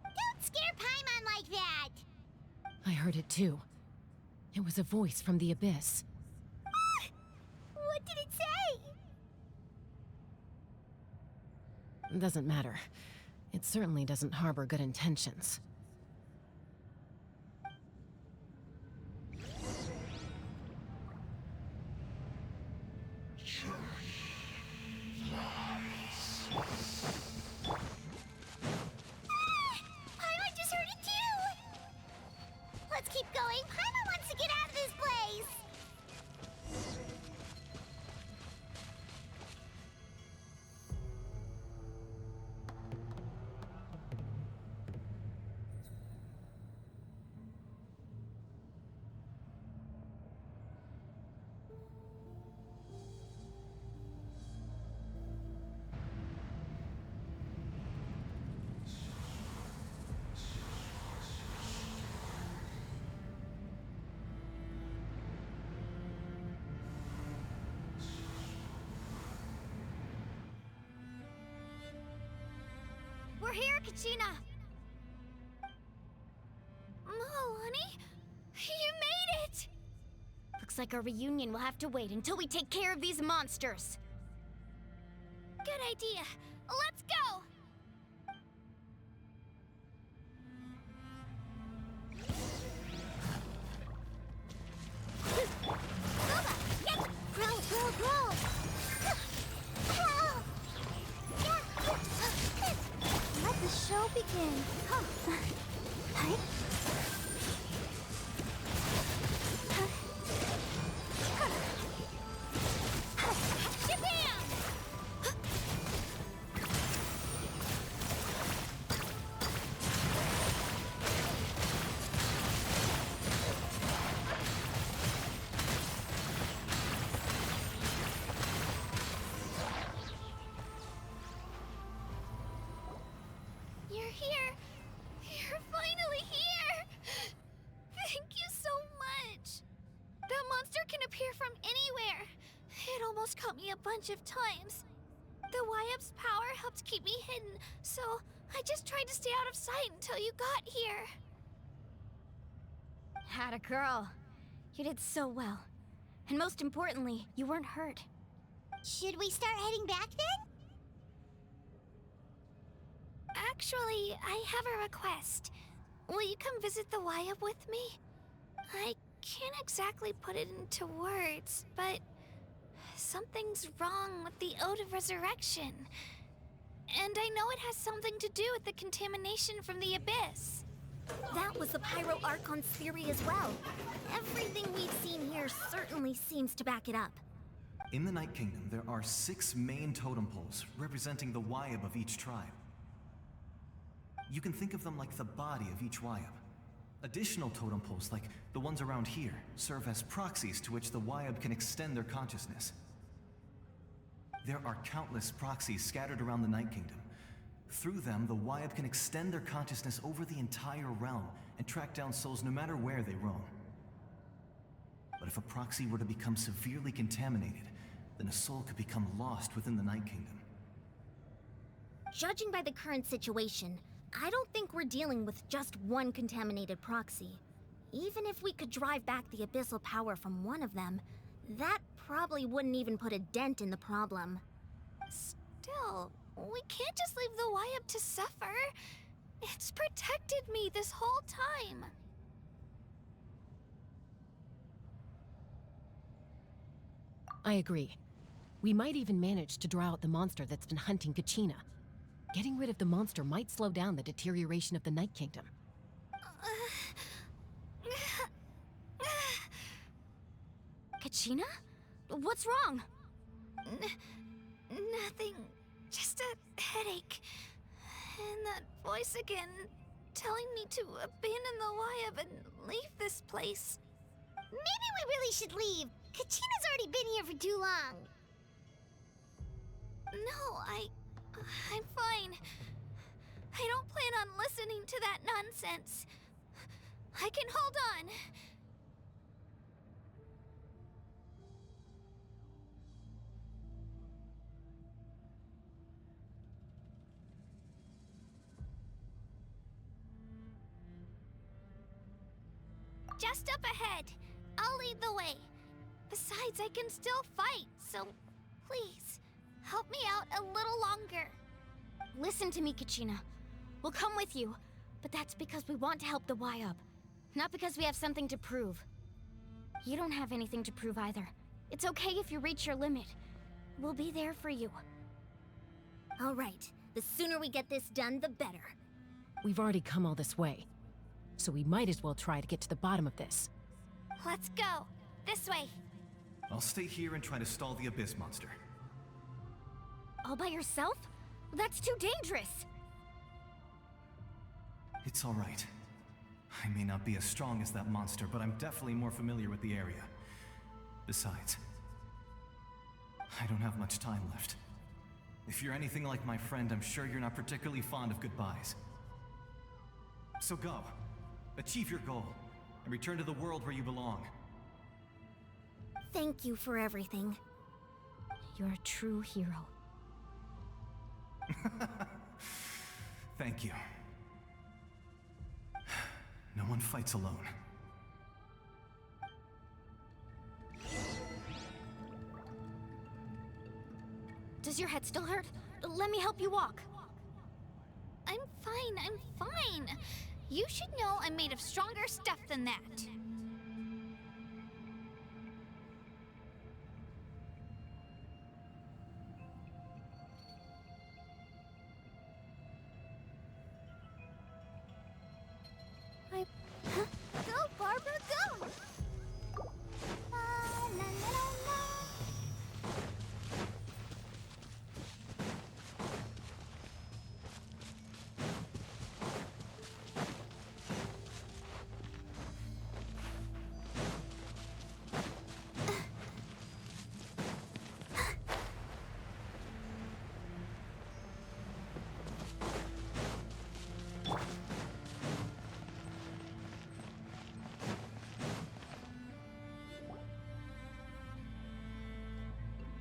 Don't scare Paimon like that. I heard it too. It was a voice from the Abyss. What did it say? Doesn't matter. It certainly doesn't harbor good intentions. Paimon just heard it too. Let's keep going. Paimon wants to get out of this place. We're here, Kachina! Oh, honey, you made it! Looks like our reunion will have to wait until we take care of these monsters. Good idea. Let's go! Growl, growl, growl! Let the show begin. Hi. You're here. You're finally here. Thank you so much. That monster can appear from anywhere. It almost caught me a bunch of times. The Wyup's power helped keep me hidden, so I just tried to stay out of sight until you got here. Had a girl. You did so well. And most importantly, you weren't hurt. Should we start heading back then? Actually, I have a request. Will you come visit the Wyup with me? I can't exactly put it into words, but something's wrong with the Ode of Resurrection. And I know it has something to do with the contamination from the Abyss. That was the Pyro Archon's theory as well. Everything we've seen here certainly seems to back it up. In the Night Kingdom, there are 6 main totem poles representing the Wyub of each tribe. You can think of them like the body of each Wyub. Additional totem poles, like the ones around here, serve as proxies to which the Wyub can extend their consciousness. There are countless proxies scattered around the Night Kingdom. Through them, the Wyub can extend their consciousness over the entire realm and track down souls no matter where they roam. But if a proxy were to become severely contaminated, then a soul could become lost within the Night Kingdom. Judging by the current situation, I don't think we're dealing with just one contaminated proxy. Even if we could drive back the abyssal power from one of them, that probably wouldn't even put a dent in the problem. Still, we can't just leave the Wyup to suffer. It's protected me this whole time. I agree. We might even manage to draw out the monster that's been hunting Kachina. Getting rid of the monster might slow down the deterioration of the Night Kingdom. Kachina? What's wrong? Nothing. Just a headache. And that voice again, telling me to abandon the Wyup and leave this place. Maybe we really should leave. Kachina's already been here for too long. No, I'm fine. I don't plan on listening to that nonsense. I can hold on. Just up ahead. I'll lead the way. Besides, I can still fight, so please, help me out a little longer. Listen to me, Kachina. We'll come with you, but that's because we want to help the Wyup, not because we have something to prove. You don't have anything to prove either. It's okay if you reach your limit. We'll be there for you. All right, the sooner we get this done, the better. We've already come all this way, so we might as well try to get to the bottom of this. Let's go. This way. I'll stay here and try to stall the Abyss monster. All by yourself? That's too dangerous. It's all right. I may not be as strong as that monster, but I'm definitely more familiar with the area. Besides, I don't have much time left. If you're anything like my friend, I'm sure you're not particularly fond of goodbyes. So go. Achieve your goal, and return to the world where you belong. Thank you for everything. You're a true hero. Thank you. No one fights alone. Does your head still hurt? Let me help you walk. I'm fine. You should know I'm made of stronger stuff than that. Go, Barbara, go! La, la, la, la, la.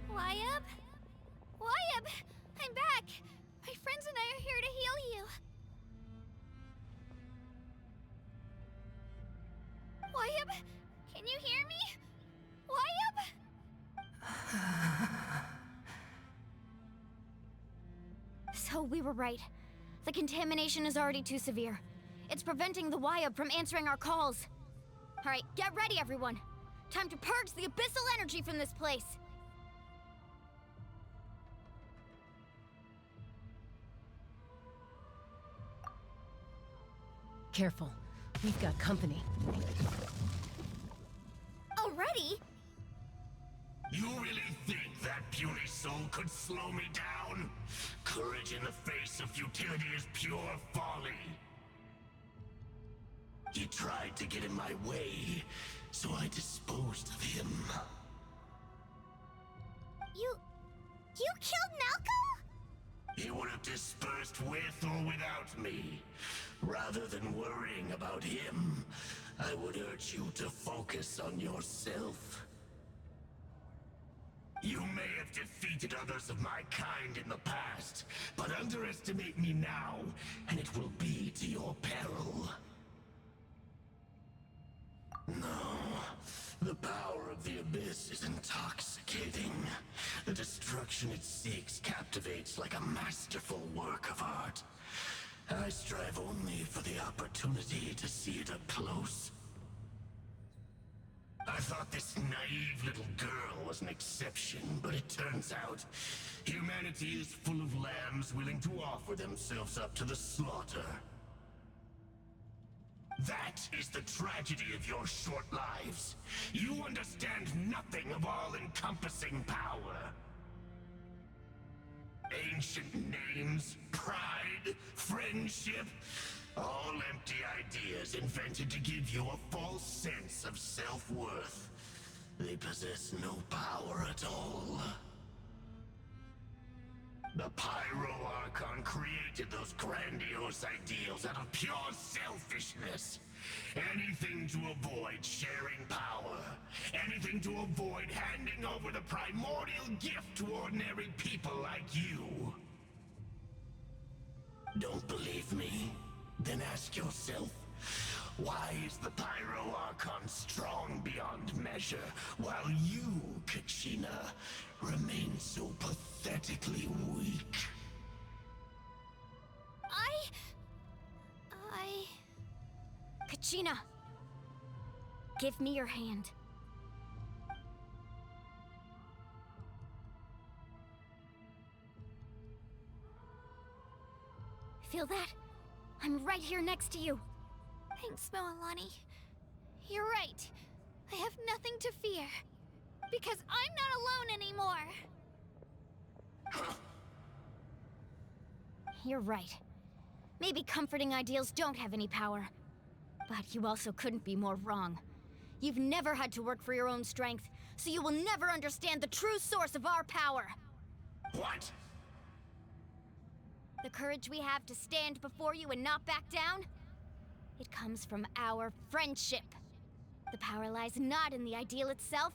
Wyab! I'm back! My friends and I are here to heal you. Wyab, can you hear me? Wyab? So we were right. The contamination is already too severe. It's preventing the Wyab from answering our calls. All right, get ready, everyone. Time to purge the abyssal energy from this place. Careful. We've got company. Already? You really think that puny soul could slow me down? Courage in the face of futility is pure folly. He tried to get in my way, so I disposed of him. You killed Malco? He would have dispersed with or without me. Rather than worrying about him, I would urge you to focus on yourself. You may have defeated others of my kind in the past, but underestimate me now, and it will be to your peril. No, the power of the Abyss is intoxicating. The destruction it seeks captivates like a masterful work of art. I strive only for the opportunity to see it up close. I thought this naive little girl was an exception, but it turns out humanity is full of lambs willing to offer themselves up to the slaughter. That is the tragedy of your short lives. You understand nothing of all-encompassing power. Ancient names, pride, friendship, all empty ideas invented to give you a false sense of self-worth. They possess no power at all. The Pyro Archon created those grandiose ideals out of pure selfishness. Anything to avoid sharing power. Anything to avoid handing over the primordial gift to ordinary people like you. Don't believe me? Then ask yourself, why is the Pyro Archon strong beyond measure, while you, Kachina, remain so pathetically weak? Kachina! Give me your hand. Feel that? I'm right here next to you. Thanks, Moalani. You're right. I have nothing to fear. Because I'm not alone anymore. You're right. Maybe comforting ideals don't have any power. But you also couldn't be more wrong. You've never had to work for your own strength, so you will never understand the true source of our power. What? The courage we have to stand before you and not back down? It comes from our friendship. The power lies not in the ideal itself,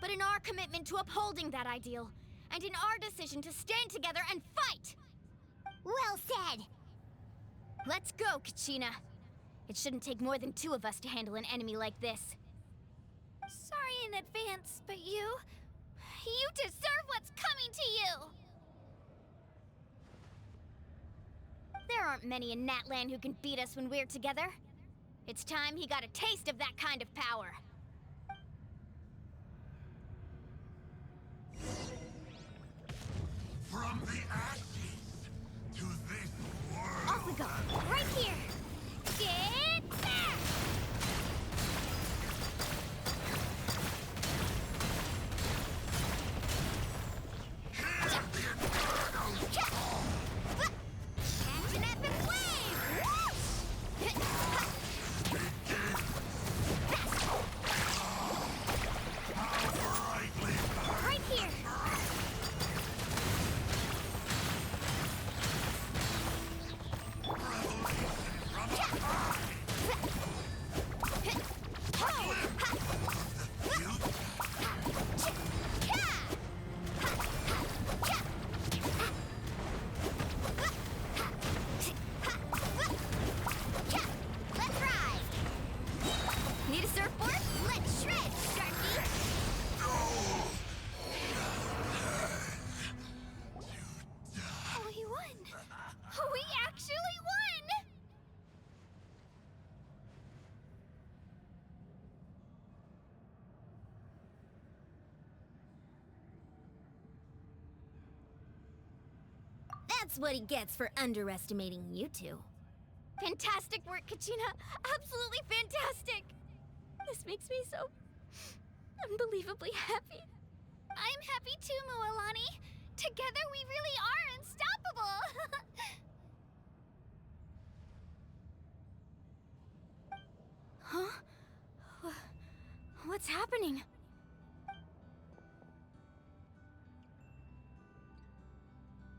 but in our commitment to upholding that ideal, and in our decision to stand together and fight! Well said! Let's go, Kachina. It shouldn't take more than 2 of us to handle an enemy like this. Sorry in advance, but You deserve what's coming to you! There aren't many in Natlan who can beat us when we're together. It's time he got a taste of that kind of power. From the ashes to this world. Off we go, right here! Get back! Catch an epic wave! Right here! Let's ride! Need a surfboard? Let's shred, Sharky! We won! We actually won! That's what he gets for underestimating you two. Fantastic work, Kachina! Absolutely fantastic! This makes me so unbelievably happy. I'm happy too, Mualani. Together we really are unstoppable. Huh? What's happening?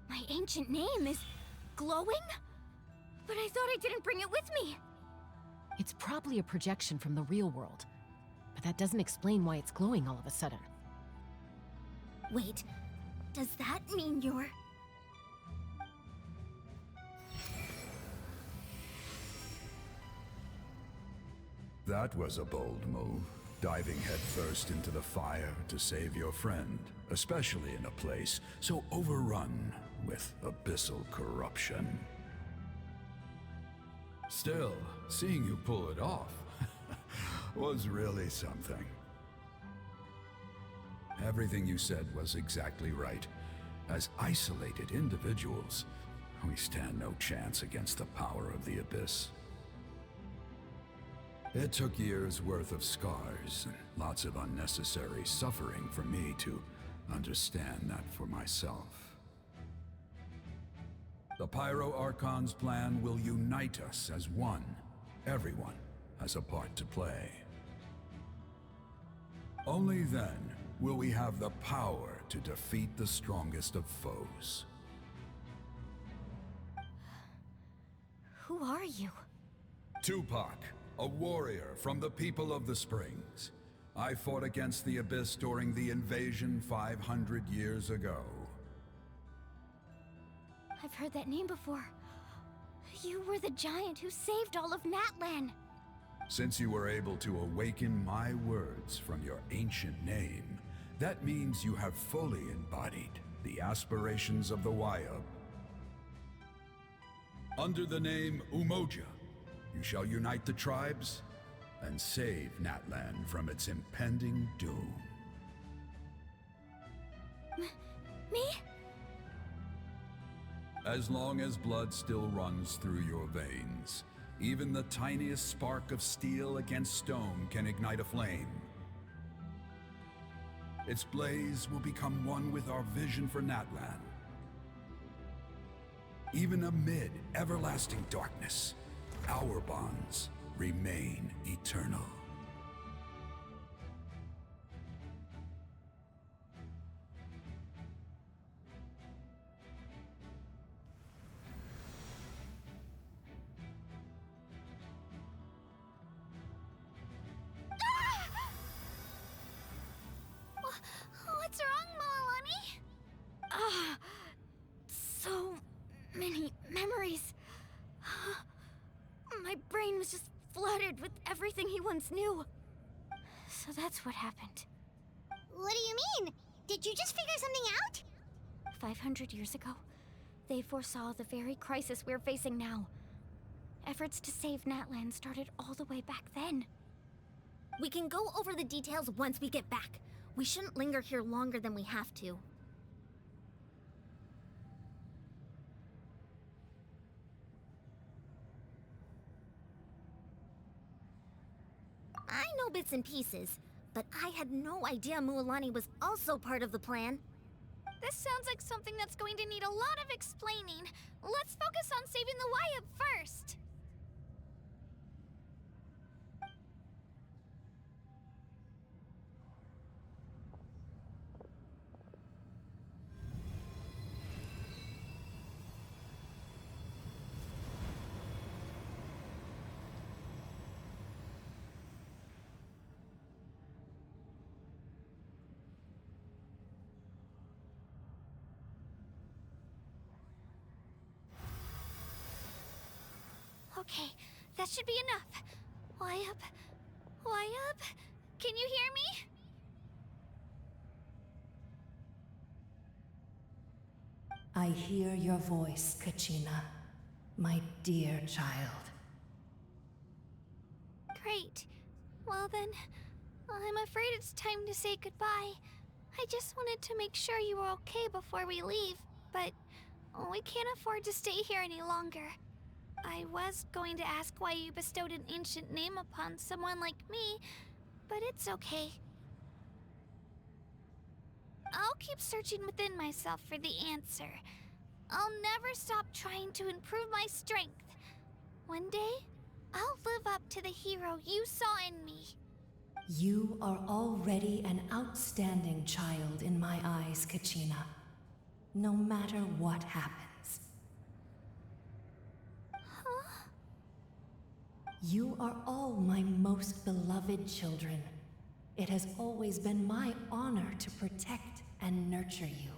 My ancient name is glowing? But I thought I didn't bring it with me. It's probably a projection from the real world, but that doesn't explain why it's glowing all of a sudden. Wait, does that mean you're... That was a bold move, diving headfirst into the fire to save your friend, especially in a place so overrun with abyssal corruption. Still, seeing you pull it off was really something. Everything you said was exactly right. As isolated individuals, we stand no chance against the power of the Abyss. It took years' worth of scars and lots of unnecessary suffering for me to understand that for myself. The Pyro Archon's plan will unite us as one. Everyone has a part to play. Only then will we have the power to defeat the strongest of foes. Who are you? Tupac, a warrior from the people of the Springs. I fought against the Abyss during the invasion 500 years ago. I've heard that name before. You were the giant who saved all of Natlan. Since you were able to awaken my words from your ancient name, that means you have fully embodied the aspirations of the Wayub. Under the name Umoja, you shall unite the tribes and save Natlan from its impending doom. Me? As long as blood still runs through your veins, even the tiniest spark of steel against stone can ignite a flame. Its blaze will become one with our vision for Natlan. Even amid everlasting darkness, our bonds remain eternal. What's wrong, Mualani? Ah, so many memories. My brain was just flooded with everything he once knew. So that's what happened. What do you mean? Did you just figure something out? 500 years ago, they foresaw the very crisis we're facing now. Efforts to save Natlan started all the way back then. We can go over the details once we get back. We shouldn't linger here longer than we have to. I know bits and pieces, but I had no idea Mualani was also part of the plan. This sounds like something that's going to need a lot of explaining. Let's focus on saving the Wyatt first. Okay, that should be enough. Wyatt? Wyatt? Can you hear me? I hear your voice, Kachina, my dear child. Great. Well then, I'm afraid it's time to say goodbye. I just wanted to make sure you were okay before we leave, but we can't afford to stay here any longer. I was going to ask why you bestowed an ancient name upon someone like me, but it's okay. I'll keep searching within myself for the answer. I'll never stop trying to improve my strength. One day, I'll live up to the hero you saw in me. You are already an outstanding child in my eyes, Kachina. No matter what happens. You are all my most beloved children. It has always been my honor to protect and nurture you.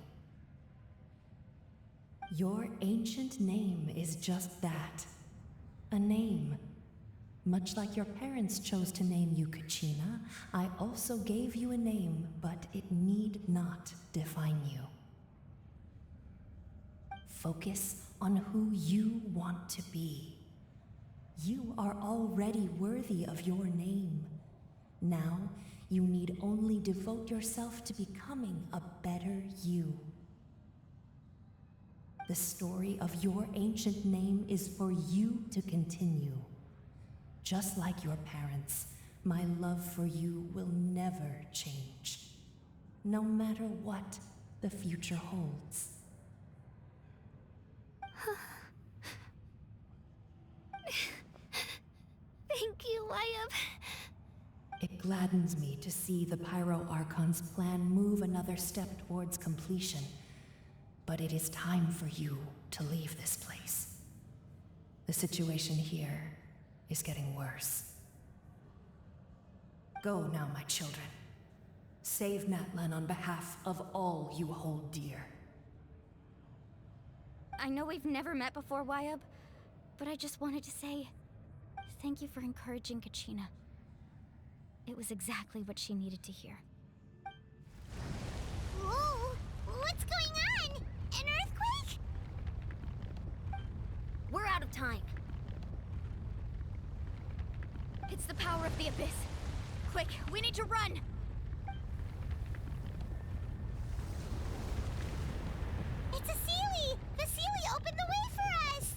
Your ancient name is just that. A name. Much like your parents chose to name you Kachina, I also gave you a name, but it need not define you. Focus on who you want to be. You are already worthy of your name. Now, you need only devote yourself to becoming a better you. The story of your ancient name is for you to continue. Just like your parents, my love for you will never change, no matter what the future holds. Thank you, Wyatt. It gladdens me to see the Pyro Archon's plan move another step towards completion. But it is time for you to leave this place. The situation here is getting worse. Go now, my children. Save Natlan on behalf of all you hold dear. I know we've never met before, Wyatt, but I just wanted to say thank you for encouraging Kachina. It was exactly what she needed to hear. Whoa! What's going on? An earthquake? We're out of time. It's the power of the Abyss. Quick, we need to run! It's a Seelie! The Seelie opened the way for us!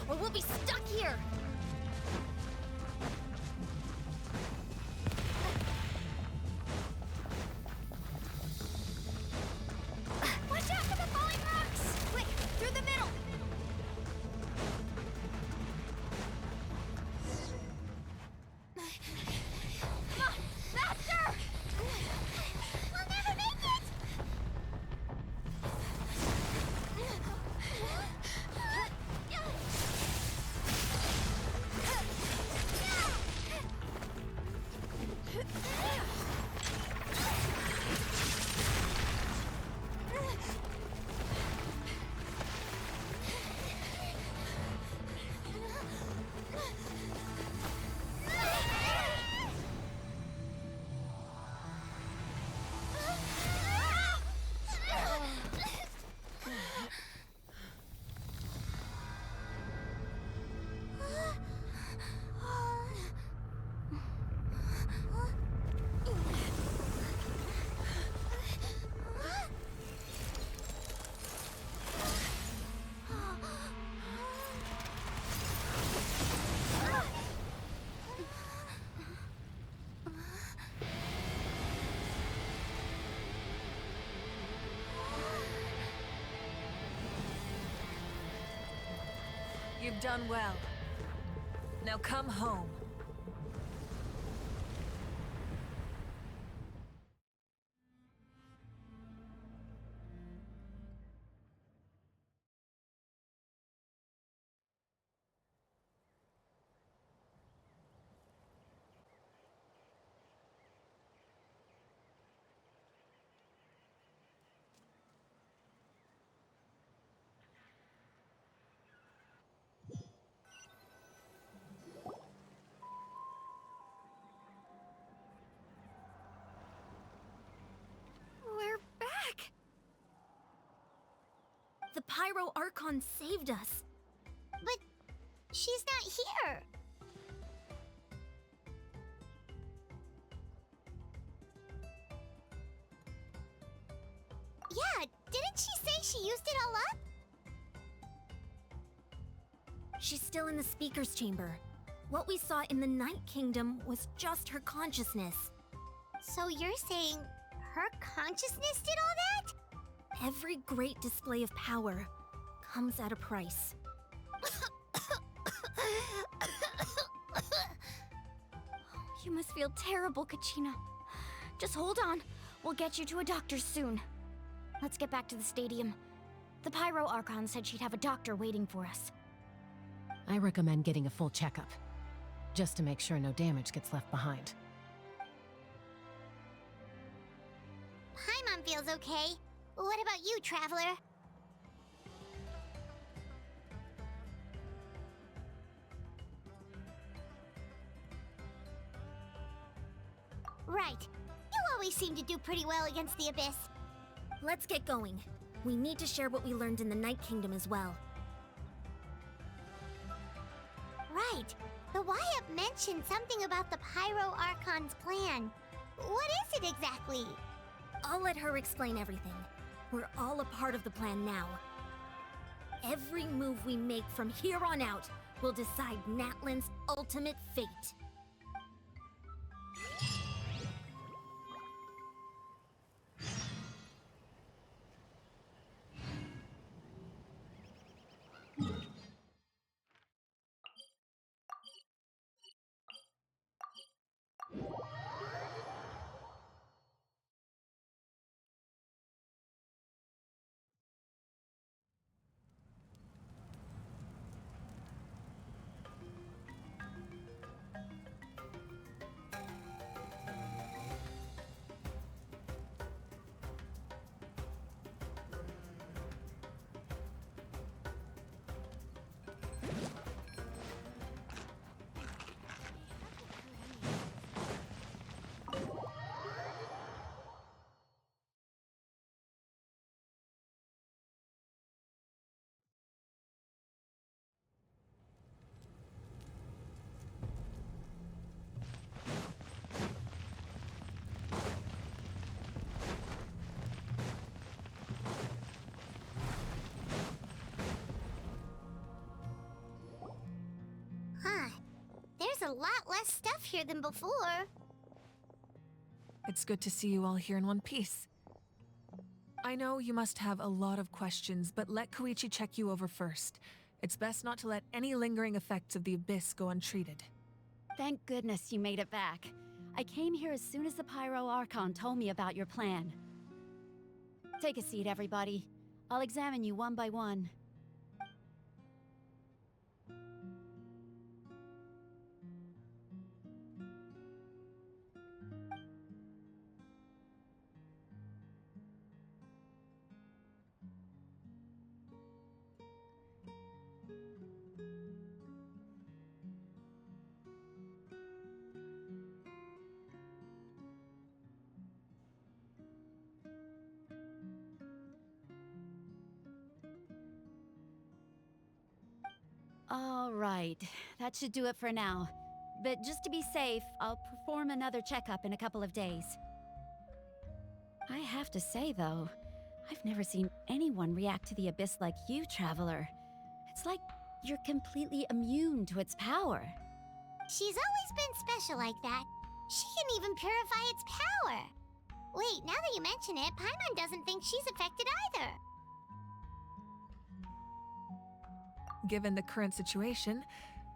Or we'll be stuck here! Watch out for the falling rocks! Quick, through the middle! You've done well. Now come home. We're back! The Pyro Archon saved us. But she's not here. Yeah, didn't she say she used it all up? She's still in the speaker's chamber. What we saw in the Night Kingdom was just her consciousness. So you're saying her consciousness did all that? Every great display of power comes at a price. You must feel terrible, Kachina. Just hold on. We'll get you to a doctor soon. Let's get back to the stadium. The Pyro Archon said she'd have a doctor waiting for us. I recommend getting a full checkup, just to make sure no damage gets left behind. Paimon feels okay. What about you, Traveler? Right. You always seem to do pretty well against the Abyss. Let's get going. We need to share what we learned in the Night Kingdom as well. Right. The Wyatt mentioned something about the Pyro Archon's plan. What is it exactly? I'll let her explain everything. We're all a part of the plan now. Every move we make from here on out will decide Natlan's ultimate fate. Huh. There's a lot less stuff here than before. It's good to see you all here in one piece. I know you must have a lot of questions, but let Koichi check you over first. It's best not to let any lingering effects of the Abyss go untreated. Thank goodness you made it back. I came here as soon as the Pyro Archon told me about your plan. Take a seat, everybody. I'll examine you one by one. All right, that should do it for now. But just to be safe, I'll perform another checkup in a couple of days. I have to say, though, I've never seen anyone react to the Abyss like you, Traveler. It's like you're completely immune to its power. She's always been special like that. She can even purify its power. Wait, now that you mention it, Paimon doesn't think she's affected either. given the current situation,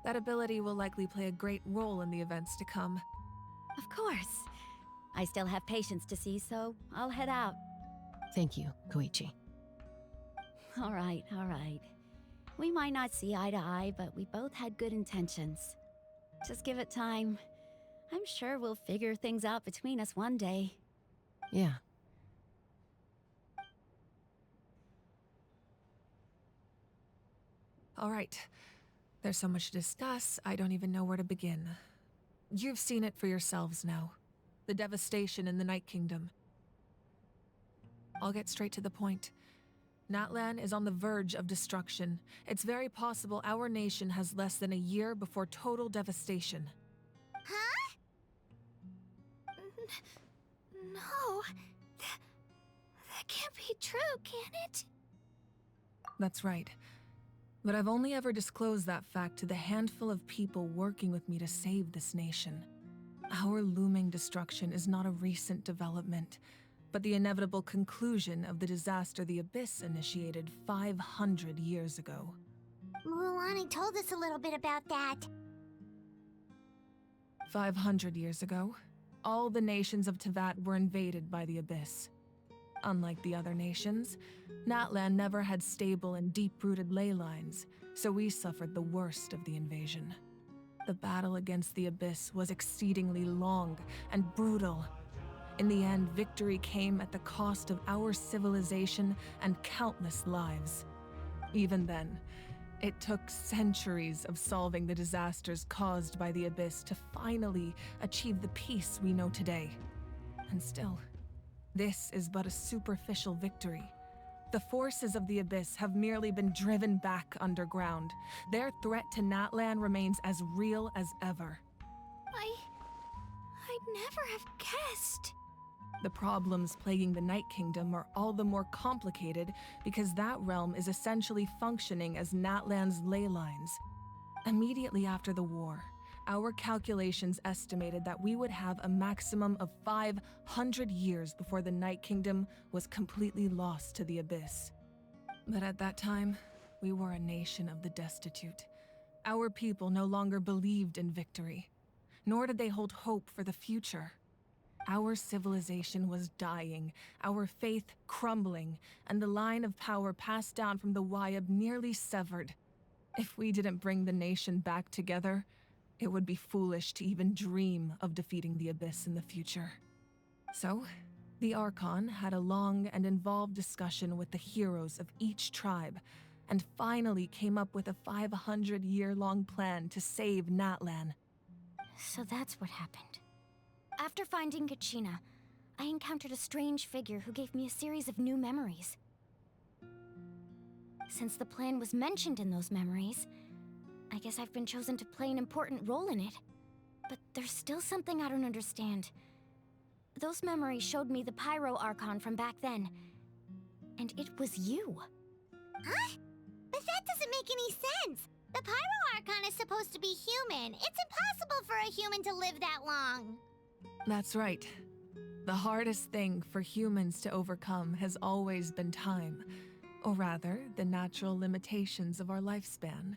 that ability will likely play a great role in the events to come. Of course. I still have patients to see, so I'll head out. Thank you, Koichi. All right, all right. We might not see eye to eye, but we both had good intentions. Just give it time. I'm sure we'll figure things out between us one day. Yeah. All right. There's so much to discuss, I don't even know where to begin. You've seen it for yourselves now. The devastation in the Night Kingdom. I'll get straight to the point. Natlan is on the verge of destruction. It's very possible our nation has less than a year before total devastation. Huh? No. That can't be true, can it? That's right. But I've only ever disclosed that fact to the handful of people working with me to save this nation. Our looming destruction is not a recent development, but the inevitable conclusion of the disaster the Abyss initiated 500 years ago. Mulan told us a little bit about that. 500 years ago, all the nations of Teyvat were invaded by the Abyss. Unlike the other nations, Natlan never had stable and deep-rooted ley lines, so we suffered the worst of the invasion. The battle against the Abyss was exceedingly long and brutal. In the end, victory came at the cost of our civilization and countless lives. Even then, it took centuries of solving the disasters caused by the Abyss to finally achieve the peace we know today. And still, this is but a superficial victory. The forces of the Abyss have merely been driven back underground. Their threat to Natlan remains as real as ever. I'd never have guessed. The problems plaguing the Night Kingdom are all the more complicated because that realm is essentially functioning as Natlan's ley lines. Immediately after the war, our calculations estimated that we would have a maximum of 500 years before the Night Kingdom was completely lost to the Abyss. But at that time, we were a nation of the destitute. Our people no longer believed in victory, nor did they hold hope for the future. Our civilization was dying, our faith crumbling, and the line of power passed down from the Wayab nearly severed. If we didn't bring the nation back together, it would be foolish to even dream of defeating the Abyss in the future. So, the Archon had a long and involved discussion with the heroes of each tribe, and finally came up with a 500-year-long plan to save Natlan. So that's what happened. After finding Kachina, I encountered a strange figure who gave me a series of new memories. Since the plan was mentioned in those memories, I guess I've been chosen to play an important role in it. But there's still something I don't understand. Those memories showed me the Pyro Archon from back then. And it was you. Huh? But that doesn't make any sense. The Pyro Archon is supposed to be human. It's impossible for a human to live that long. That's right. The hardest thing for humans to overcome has always been time, or rather, the natural limitations of our lifespan.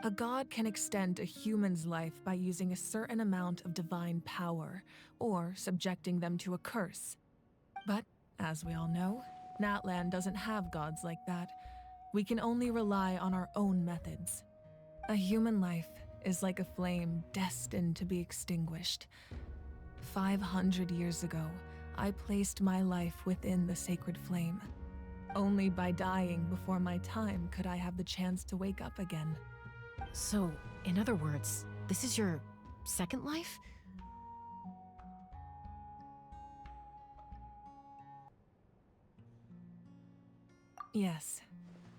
A god can extend a human's life by using a certain amount of divine power, or subjecting them to a curse. But, as we all know, Natlan doesn't have gods like that. We can only rely on our own methods. A human life is like a flame destined to be extinguished. 500 years ago, I placed my life within the sacred flame. Only by dying before my time could I have the chance to wake up again. So, in other words, this is your second life? Yes.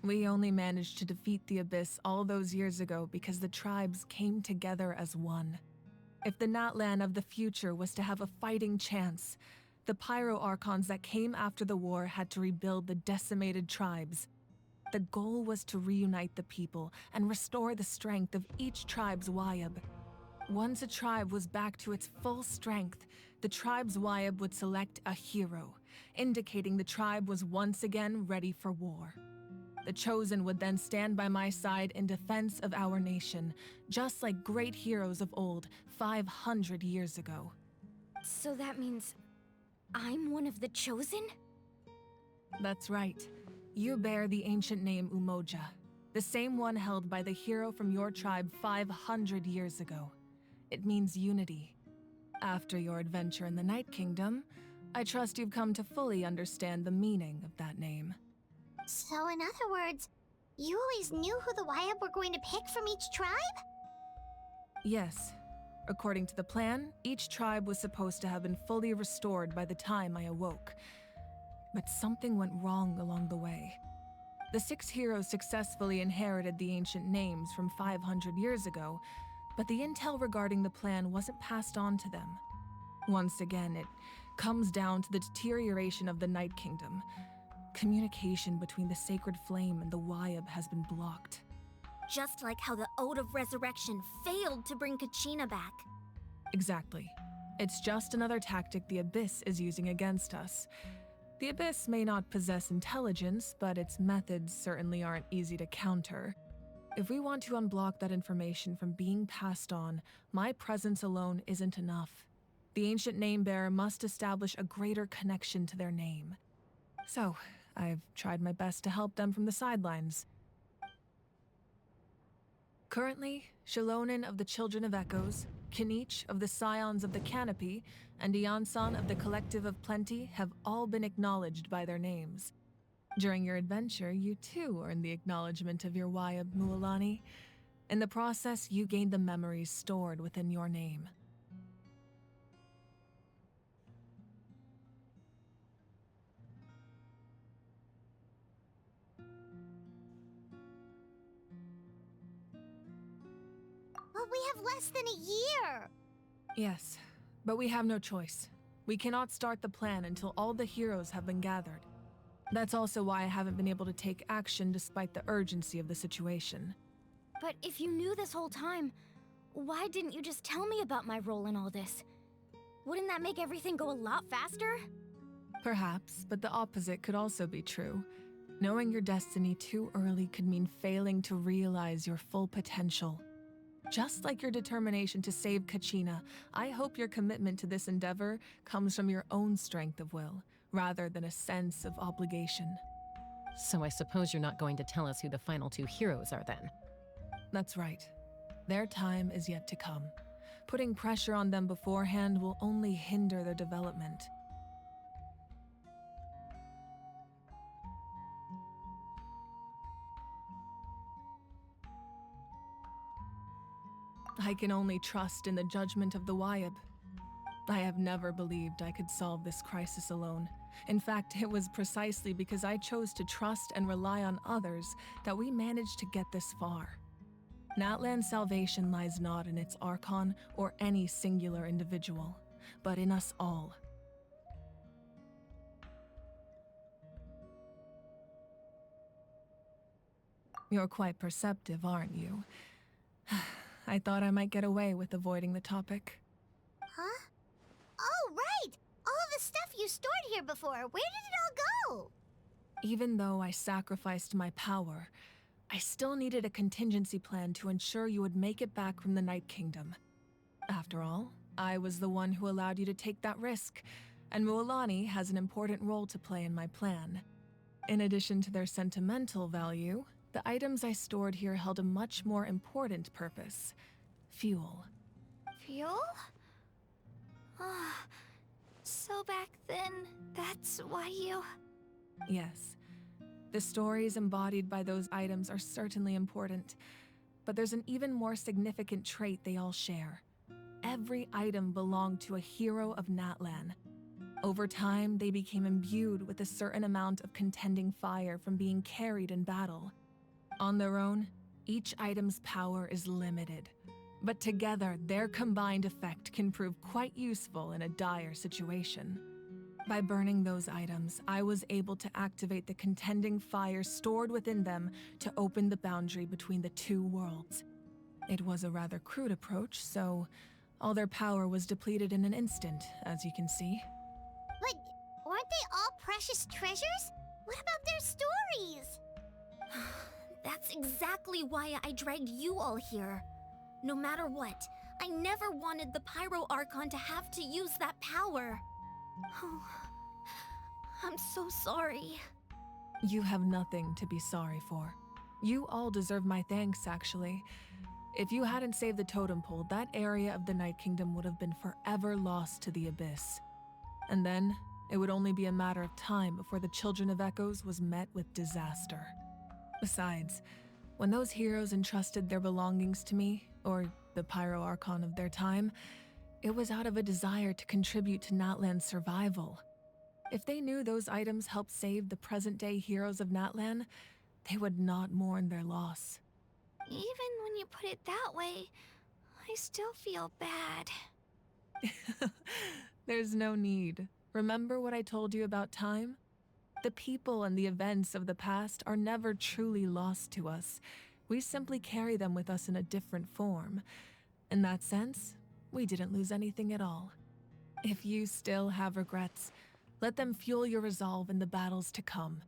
We only managed to defeat the Abyss all those years ago because the tribes came together as one. If the Natlan of the future was to have a fighting chance, the Pyro Archons that came after the war had to rebuild the decimated tribes. The goal was to reunite the people and restore the strength of each tribe's Wayab. Once a tribe was back to its full strength, the tribe's Wayab would select a hero, indicating the tribe was once again ready for war. The Chosen would then stand by my side in defense of our nation, just like great heroes of old, 500 years ago. So that means I'm one of the Chosen? That's right. You bear the ancient name Umoja, the same one held by the hero from your tribe 500 years ago. It means unity. After your adventure in the Night Kingdom, I trust you've come to fully understand the meaning of that name. So in other words, you always knew who the Wyatt were going to pick from each tribe? Yes. According to the plan, each tribe was supposed to have been fully restored by the time I awoke. But something went wrong along the way. The 6 heroes successfully inherited the ancient names from 500 years ago, but the intel regarding the plan wasn't passed on to them. Once again, it comes down to the deterioration of the Night Kingdom. Communication between the Sacred Flame and the Wyatt has been blocked. Just like how the Ode of Resurrection failed to bring Kachina back. Exactly. It's just another tactic the Abyss is using against us. The Abyss may not possess intelligence, but its methods certainly aren't easy to counter. If we want to unblock that information from being passed on, my presence alone isn't enough. The ancient name-bearer must establish a greater connection to their name. So, I've tried my best to help them from the sidelines. Currently, Shilonin of the Children of Echoes, Kinich of the Scions of the Canopy, and Iansan of the Collective of Plenty have all been acknowledged by their names. During your adventure, you too earned the acknowledgement of your Wayab Mualani. In the process, you gained the memories stored within your name. But we have less than a year! Yes, but we have no choice. We cannot start the plan until all the heroes have been gathered. That's also why I haven't been able to take action despite the urgency of the situation. But if you knew this whole time, why didn't you just tell me about my role in all this? Wouldn't that make everything go a lot faster? Perhaps, but the opposite could also be true. Knowing your destiny too early could mean failing to realize your full potential. Just like your determination to save Kachina, I hope your commitment to this endeavor comes from your own strength of will, rather than a sense of obligation. So I suppose you're not going to tell us who the final 2 heroes are then? That's right. Their time is yet to come. Putting pressure on them beforehand will only hinder their development. I can only trust in the judgment of the Wayab. I have never believed I could solve this crisis alone. In fact, it was precisely because I chose to trust and rely on others that we managed to get this far. Natlan's salvation lies not in its Archon or any singular individual, but in us all. You're quite perceptive, aren't you? I thought I might get away with avoiding the topic. Huh? Oh, right! All of the stuff you stored here before, where did it all go? Even though I sacrificed my power, I still needed a contingency plan to ensure you would make it back from the Night Kingdom. After all, I was the one who allowed you to take that risk, and Mualani has an important role to play in my plan. In addition to their sentimental value, the items I stored here held a much more important purpose: fuel. Fuel? Ah, so back then, that's why you... Yes. The stories embodied by those items are certainly important, but there's an even more significant trait they all share. Every item belonged to a hero of Natlan. Over time, they became imbued with a certain amount of contending fire from being carried in battle. On their own, each item's power is limited, but together, their combined effect can prove quite useful in a dire situation. By burning those items, I was able to activate the contending fire stored within them to open the boundary between the 2 worlds. It was a rather crude approach, so all their power was depleted in an instant, as you can see. But weren't they all precious treasures? What about their stories? That's exactly why I dragged you all here. No matter what, I never wanted the Pyro Archon to have to use that power. Oh, I'm so sorry. You have nothing to be sorry for. You all deserve my thanks, actually. If you hadn't saved the totem pole, that area of the Night Kingdom would have been forever lost to the abyss. And then, it would only be a matter of time before the Children of Echoes was met with disaster. Besides, when those heroes entrusted their belongings to me, or the Pyro Archon of their time, it was out of a desire to contribute to Natlan's survival. If they knew those items helped save the present-day heroes of Natlan, they would not mourn their loss. Even when you put it that way, I still feel bad. There's no need. Remember what I told you about time? The people and the events of the past are never truly lost to us. We simply carry them with us in a different form. In that sense, we didn't lose anything at all. If you still have regrets, let them fuel your resolve in the battles to come.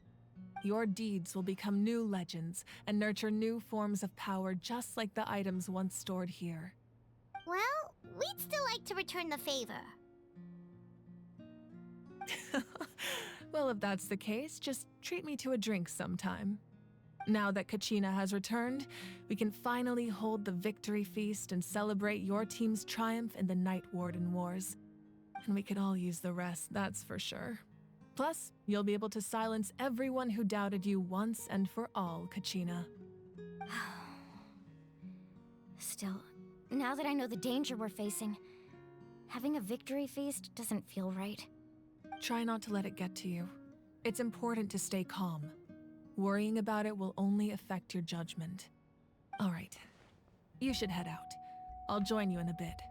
Your deeds will become new legends and nurture new forms of power just like the items once stored here. Well, we'd still like to return the favor. Well, if that's the case, just treat me to a drink sometime. Now that Kachina has returned, we can finally hold the victory feast and celebrate your team's triumph in the Night Warden Wars. And we could all use the rest, that's for sure. Plus, you'll be able to silence everyone who doubted you once and for all, Kachina. Still, now that I know the danger we're facing, having a victory feast doesn't feel right. Try not to let it get to you. It's important to stay calm. Worrying about it will only affect your judgment. All right, you should head out. I'll join you in a bit.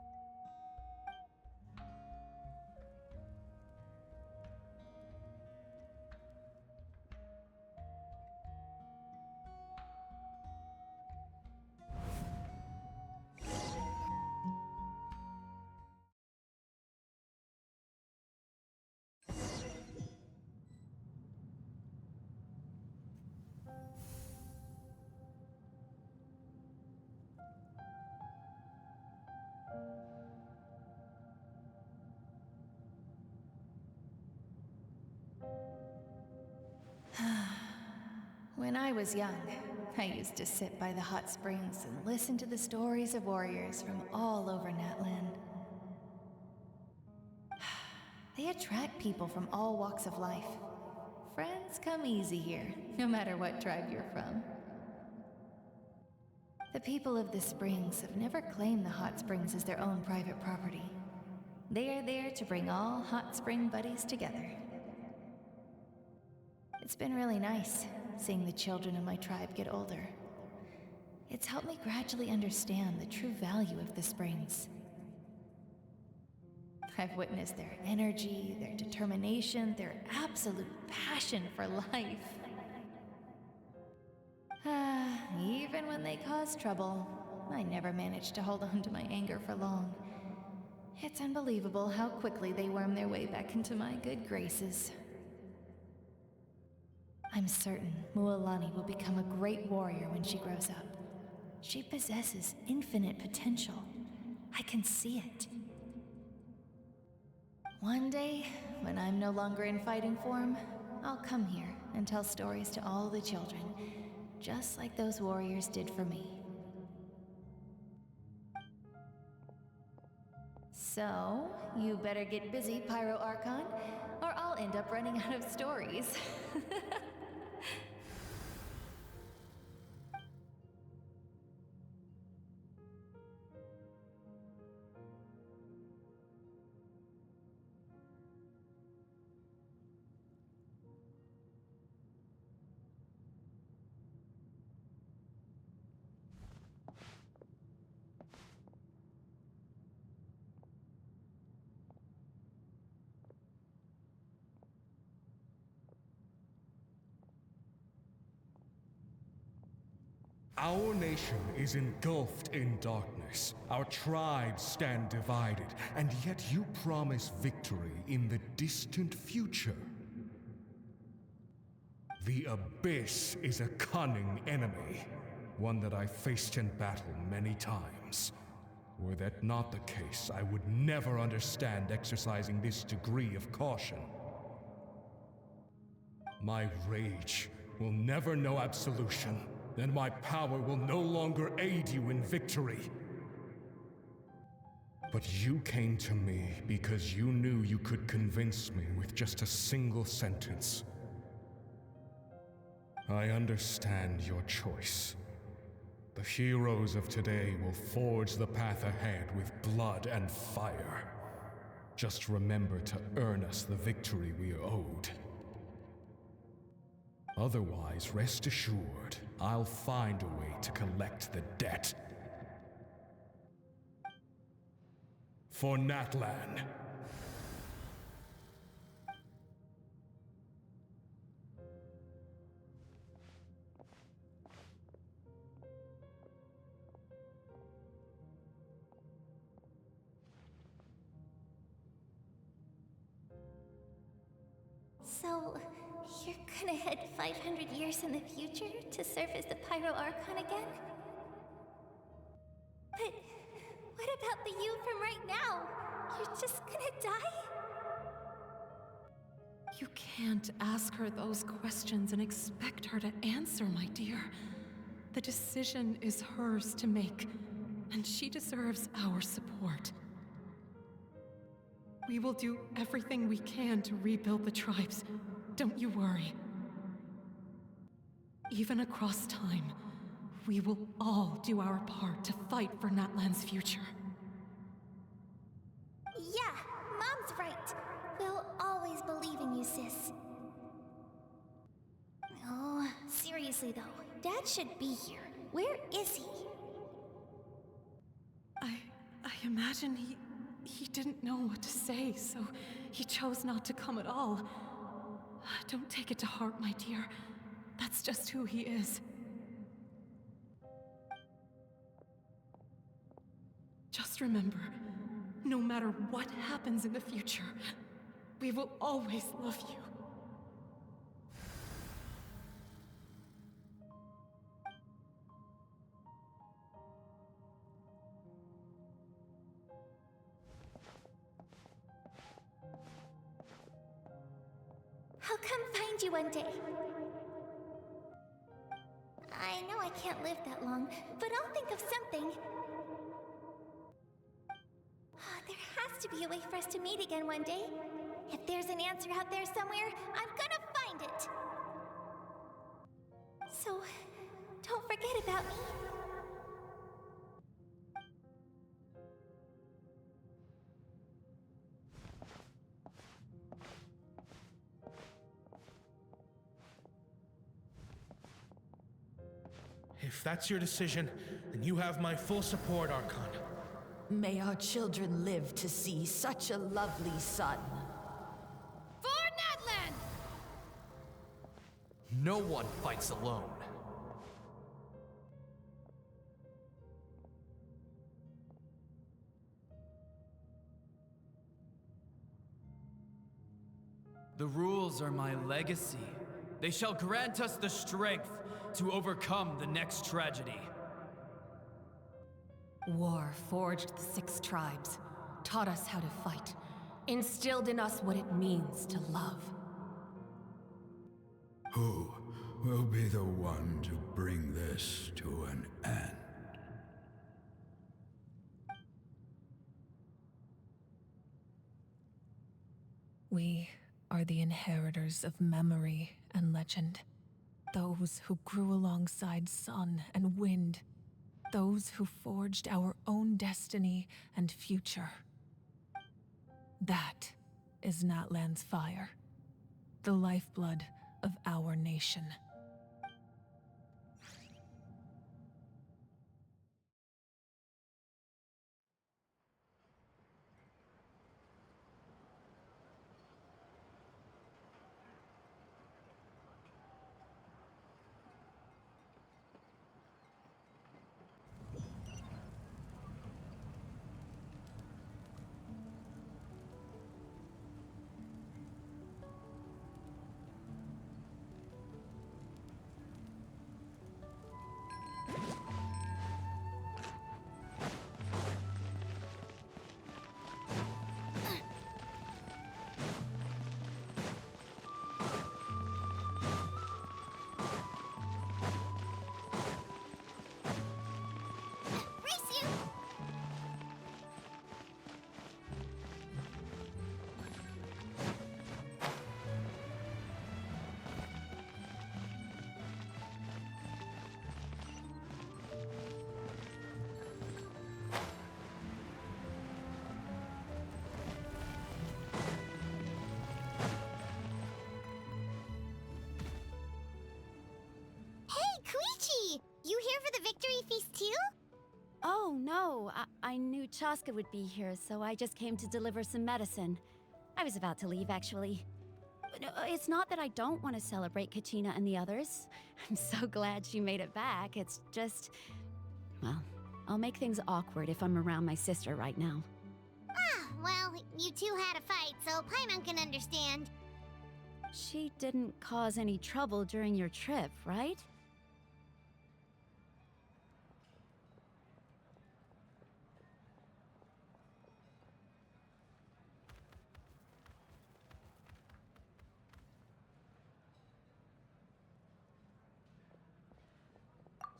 When I was young, I used to sit by the hot springs and listen to the stories of warriors from all over Natlan. They attract people from all walks of life. Friends come easy here, no matter what tribe you're from. The people of the springs have never claimed the hot springs as their own private property. They are there to bring all hot spring buddies together. It's been really nice, seeing the children of my tribe get older. It's helped me gradually understand the true value of the springs. I've witnessed their energy, their determination, their absolute passion for life. Even when they cause trouble, I never managed to hold on to my anger for long. It's unbelievable how quickly they worm their way back into my good graces. I'm certain Mualani will become a great warrior when she grows up. She possesses infinite potential. I can see it. One day, when I'm no longer in fighting form, I'll come here and tell stories to all the children, just like those warriors did for me. So, you better get busy, Pyro Archon, or I'll end up running out of stories. Our nation is engulfed in darkness. Our tribes stand divided, and yet you promise victory in the distant future. The Abyss is a cunning enemy, one that I faced in battle many times. Were that not the case, I would never understand exercising this degree of caution. My rage will never know absolution, and my power will no longer aid you in victory. But you came to me because you knew you could convince me with just a single sentence. I understand your choice. The heroes of today will forge the path ahead with blood and fire. Just remember to earn us the victory we are owed. Otherwise, rest assured, I'll find a way to collect the debt. For Natlan. So, you're gonna head 500 years in the future to serve as the Pyro Archon again? But what about the you from right now? You're just gonna die? You can't ask her those questions and expect her to answer, my dear. The decision is hers to make, and she deserves our support. We will do everything we can to rebuild the tribes. Don't you worry. Even across time, we will all do our part to fight for Natlan's future. Yeah, Mom's right. We'll always believe in you, sis. Oh, seriously though, Dad should be here. Where is he? I imagine he didn't know what to say, so he chose not to come at all. Don't take it to heart, my dear. That's just who he is. Just remember, no matter what happens in the future, we will always love you. I'll come find you one day. I know I can't live that long, but I'll think of something. There has to be a way for us to meet again one day. If there's an answer out there somewhere, I'm gonna find it. So, don't forget about me. If that's your decision, then you have my full support, Archon. May our children live to see such a lovely son. For Natlan! No one fights alone. The rules are my legacy. They shall grant us the strength to overcome the next tragedy. War forged the 6 tribes, taught us how to fight, instilled in us what it means to love. Who will be the one to bring this to an end? We are the inheritors of memory and legend. Those who grew alongside sun and wind. Those who forged our own destiny and future. That is Natlan's fire. The lifeblood of our nation. you here for the victory feast too? Oh, no. I knew Chaska would be here, so I just came to deliver some medicine. I was about to leave, actually. No, it's not that I don't want to celebrate Kachina and the others. I'm so glad she made it back. It's just... well, I'll make things awkward if I'm around my sister right now. Ah, well, you two had a fight, so Paimon can understand. She didn't cause any trouble during your trip, right?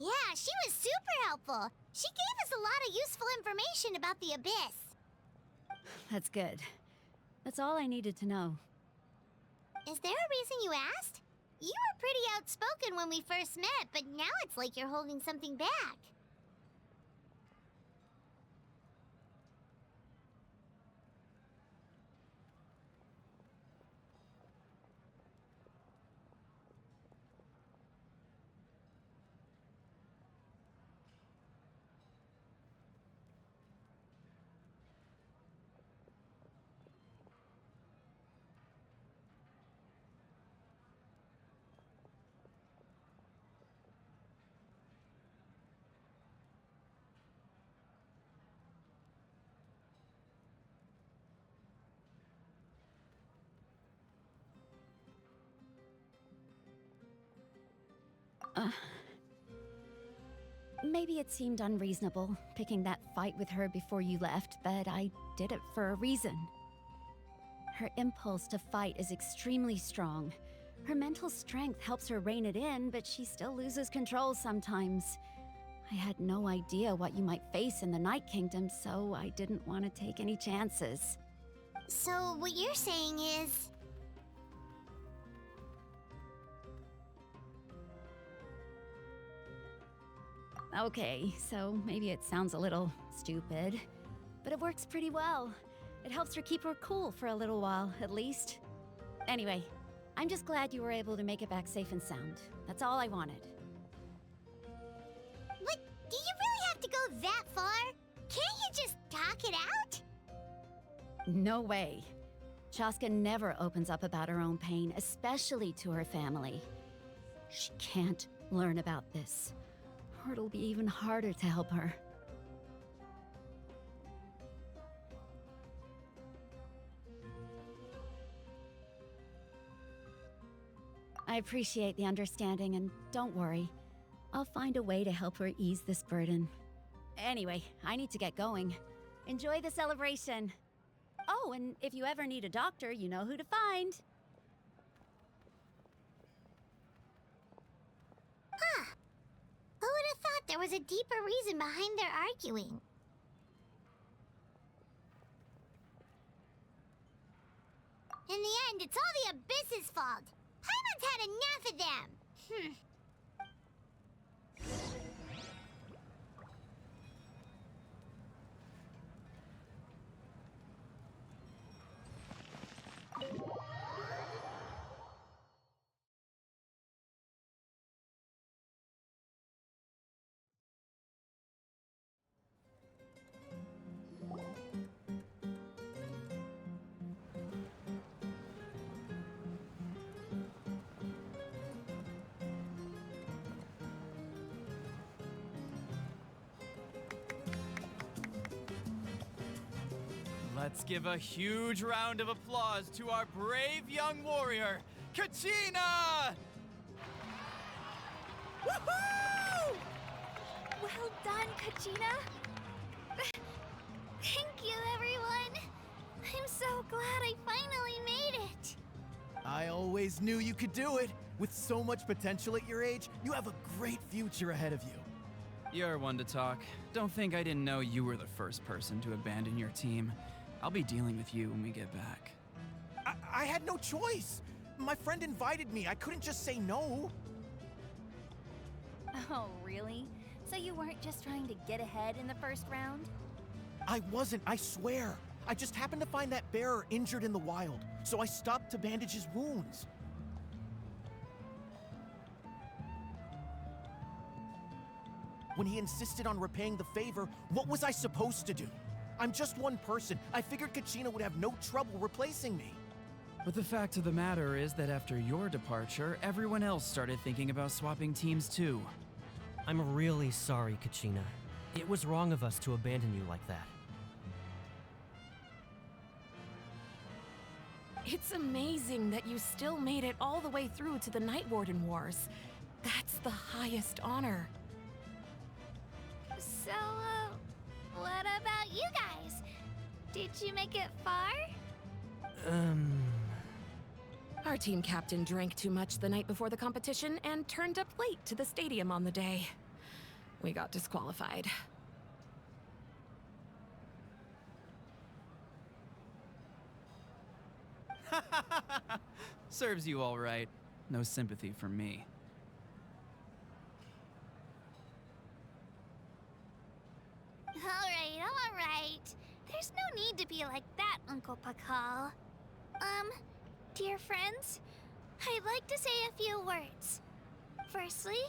Yeah, she was super helpful. She gave us a lot of useful information about the Abyss. That's good. That's all I needed to know. Is there a reason you asked? You were pretty outspoken when we first met, but now it's like you're holding something back. Maybe it seemed unreasonable, picking that fight with her before you left, but I did it for a reason. Her impulse to fight is extremely strong. Her mental strength helps her rein it in, but she still loses control sometimes. I had no idea what you might face in the Night Kingdom, so I didn't want to take any chances. So what you're saying is... Okay, so maybe it sounds a little stupid, but it works pretty well. It helps her keep her cool for a little while, at least. Anyway, I'm just glad you were able to make it back safe and sound. That's all I wanted. But do you really have to go that far? Can't you just talk it out? No way. Chaska never opens up about her own pain, especially to her family. She can't learn about this, or it'll be even harder to help her. I appreciate the understanding, and don't worry. I'll find a way to help her ease this burden. Anyway, I need to get going. Enjoy the celebration. Oh, and if you ever need a doctor, you know who to find. Huh. Who would have thought there was a deeper reason behind their arguing? In the end, it's all the Abyss's fault. Paimon's had enough of them. Let's give a huge round of applause to our brave young warrior, Kachina! Woohoo! Well done, Kachina. Thank you, everyone. I'm so glad I finally made it. I always knew you could do it. With so much potential at your age, you have a great future ahead of you. You're one to talk. Don't think I didn't know you were the first person to abandon your team. I'll be dealing with you when we get back. I had no choice. My friend invited me. I couldn't just say no. Oh, really? So you weren't just trying to get ahead in the first round? I wasn't, I swear. I just happened to find that bearer injured in the wild, so I stopped to bandage his wounds. When he insisted on repaying the favor, what was I supposed to do? I'm just one person. I figured Kachina would have no trouble replacing me. But the fact of the matter is that after your departure, everyone else started thinking about swapping teams too. I'm really sorry, Kachina. It was wrong of us to abandon you like that. It's amazing that you still made it all the way through to the Night Warden Wars. That's the highest honor. So, what about you guys? Did you make it far? Our team captain drank too much the night before the competition and turned up late to the stadium on the day. We got disqualified. Serves you all right. No sympathy from me. All right. There's no need to be like that, Uncle Pakal. Dear friends, I'd like to say a few words. Firstly,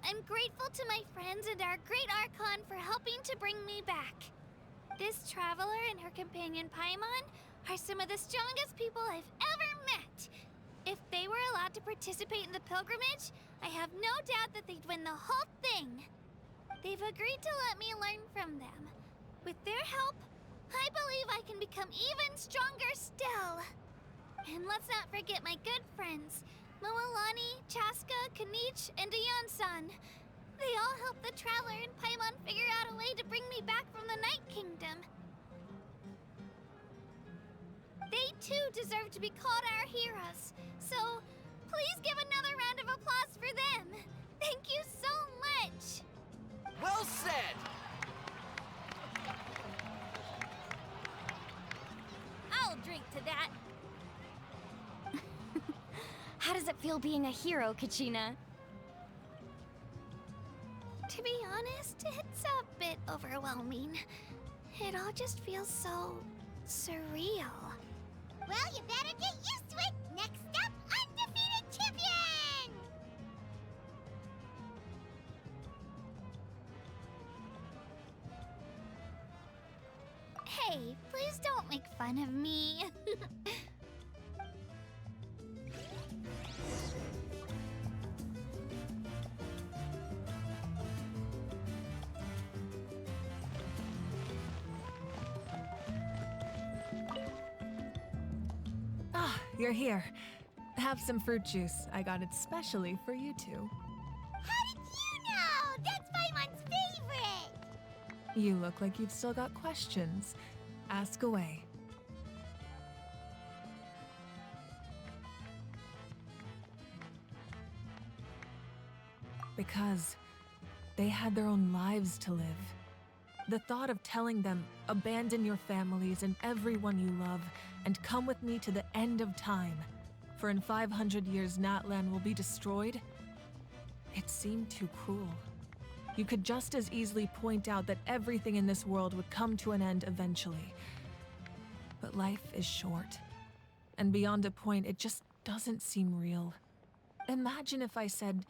I'm grateful to my friends and our great Archon for helping to bring me back. This traveler and her companion Paimon are some of the strongest people I've ever met. If they were allowed to participate in the pilgrimage, I have no doubt that they'd win the whole thing. They've agreed to let me learn from them. With their help, I believe I can become even stronger still. And let's not forget my good friends, Moalani, Chaska, Kanich, and Dayon-san. They all helped the Traveler and Paimon figure out a way to bring me back from the Night Kingdom. They too deserve to be called our heroes, so please give another round of applause for them. Thank you so much. Well said! I'll drink to that. How does it feel being a hero, Kachina? To be honest, it's a bit overwhelming. It all just feels so surreal. Well, you better get used to it. Next up, undefeated champion! Hey, please don't make fun of me. Ah, you're here. Have some fruit juice. I got it specially for you two. How did you know? That's Paimon's favorite! You look like you've still got questions. Ask away. Because they had their own lives to live. The thought of telling them, abandon your families and everyone you love, and come with me to the end of time, for in 500 years Natlan will be destroyed, it seemed too cruel. You could just as easily point out that everything in this world would come to an end eventually. But life is short, and beyond a point, it just doesn't seem real. Imagine if I said,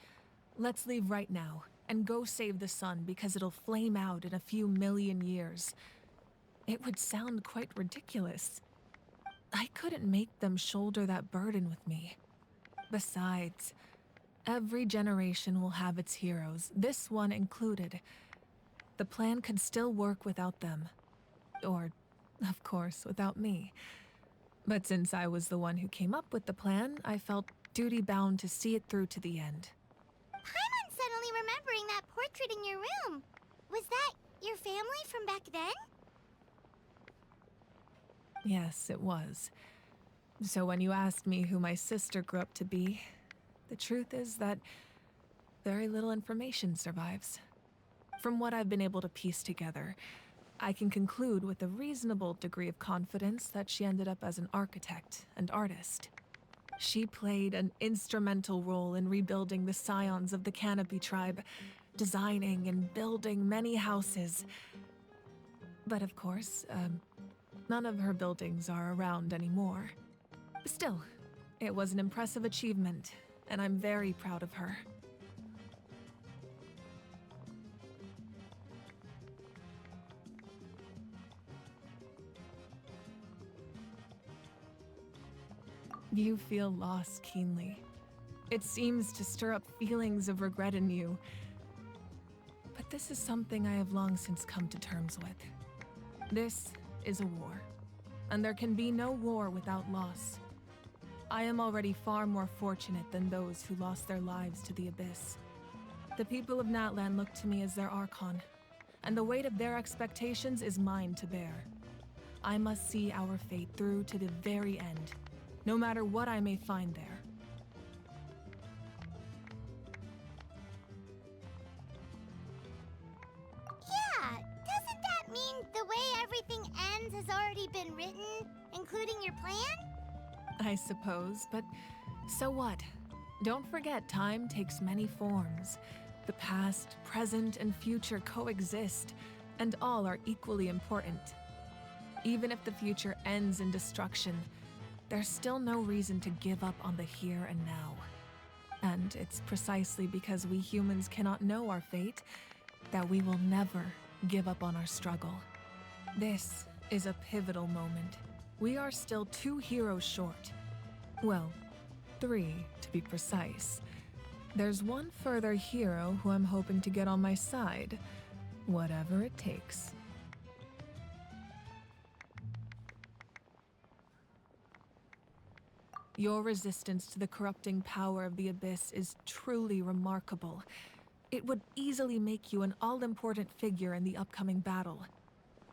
let's leave right now, and go save the sun because it'll flame out in a few million years. It would sound quite ridiculous. I couldn't make them shoulder that burden with me. Besides, every generation will have its heroes, this one included. The plan could still work without them. Or, of course, without me. But since I was the one who came up with the plan, I felt duty-bound to see it through to the end. Paimon's suddenly remembering that portrait in your room. Was that your family from back then? Yes, it was. So when you asked me who my sister grew up to be, the truth is that very little information survives. From what I've been able to piece together, I can conclude with a reasonable degree of confidence that she ended up as an architect and artist. She played an instrumental role in rebuilding the scions of the Canopy tribe, designing and building many houses. But of course, none of her buildings are around anymore. Still, it was an impressive achievement, and I'm very proud of her. You feel loss keenly. It seems to stir up feelings of regret in you. But this is something I have long since come to terms with. This is a war, and there can be no war without loss. I am already far more fortunate than those who lost their lives to the Abyss. The people of Natlan look to me as their Archon, and the weight of their expectations is mine to bear. I must see our fate through to the very end, no matter what I may find there. Yeah, doesn't that mean the way everything ends has already been written, including your plan? I suppose, but so what? Don't forget, time takes many forms. The past, present, and future coexist, and all are equally important. Even if the future ends in destruction, there's still no reason to give up on the here and now. And it's precisely because we humans cannot know our fate that we will never give up on our struggle. This is a pivotal moment. We are still 2 heroes short. Well, 3 to be precise. There's one further hero who I'm hoping to get on my side, whatever it takes. Your resistance to the corrupting power of the Abyss is truly remarkable. It would easily make you an all-important figure in the upcoming battle.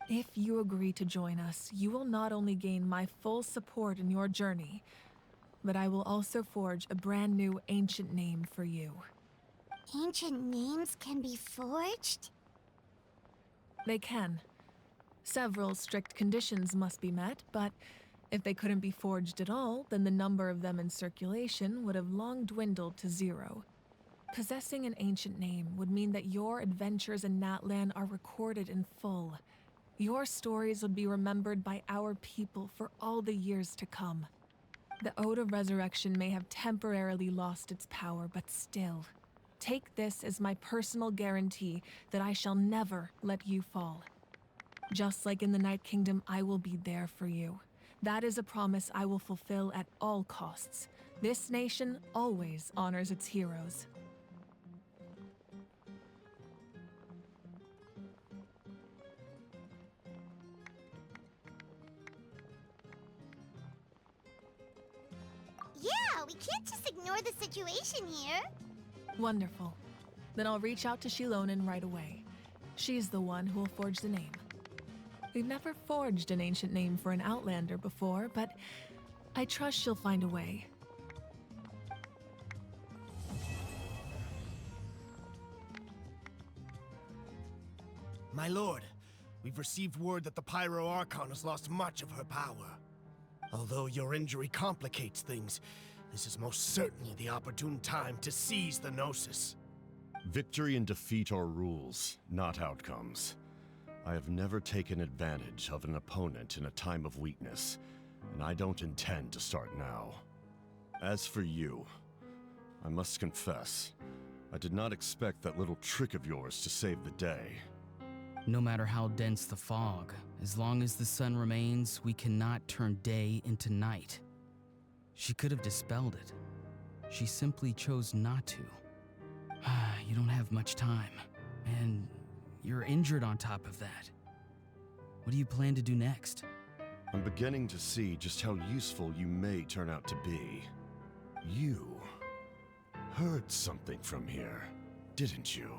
If you agree to join us, you will not only gain my full support in your journey, but I will also forge a brand new ancient name for you. Ancient names can be forged? They can. Several strict conditions must be met, but if they couldn't be forged at all, then the number of them in circulation would have long dwindled to 0. Possessing an ancient name would mean that your adventures in Natlan are recorded in full. Your stories would be remembered by our people for all the years to come. The Ode of Resurrection may have temporarily lost its power, but still, take this as my personal guarantee that I shall never let you fall. Just like in the Night Kingdom, I will be there for you. That is a promise I will fulfill at all costs. This nation always honors its heroes. Yeah, we can't just ignore the situation here. Wonderful. Then I'll reach out to Shilonen right away. She's the one who will forge the name. We've never forged an ancient name for an Outlander before, but I trust she'll find a way. My lord, we've received word that the Pyro Archon has lost much of her power. Although your injury complicates things, this is most certainly the opportune time to seize the Gnosis. Victory and defeat are rules, not outcomes. I have never taken advantage of an opponent in a time of weakness, and I don't intend to start now. As for you, I must confess, I did not expect that little trick of yours to save the day. No matter how dense the fog, as long as the sun remains, we cannot turn day into night. She could have dispelled it. She simply chose not to. You don't have much time, and you're injured on top of that. What do you plan to do next? I'm beginning to see just how useful you may turn out to be. You heard something from here, didn't you?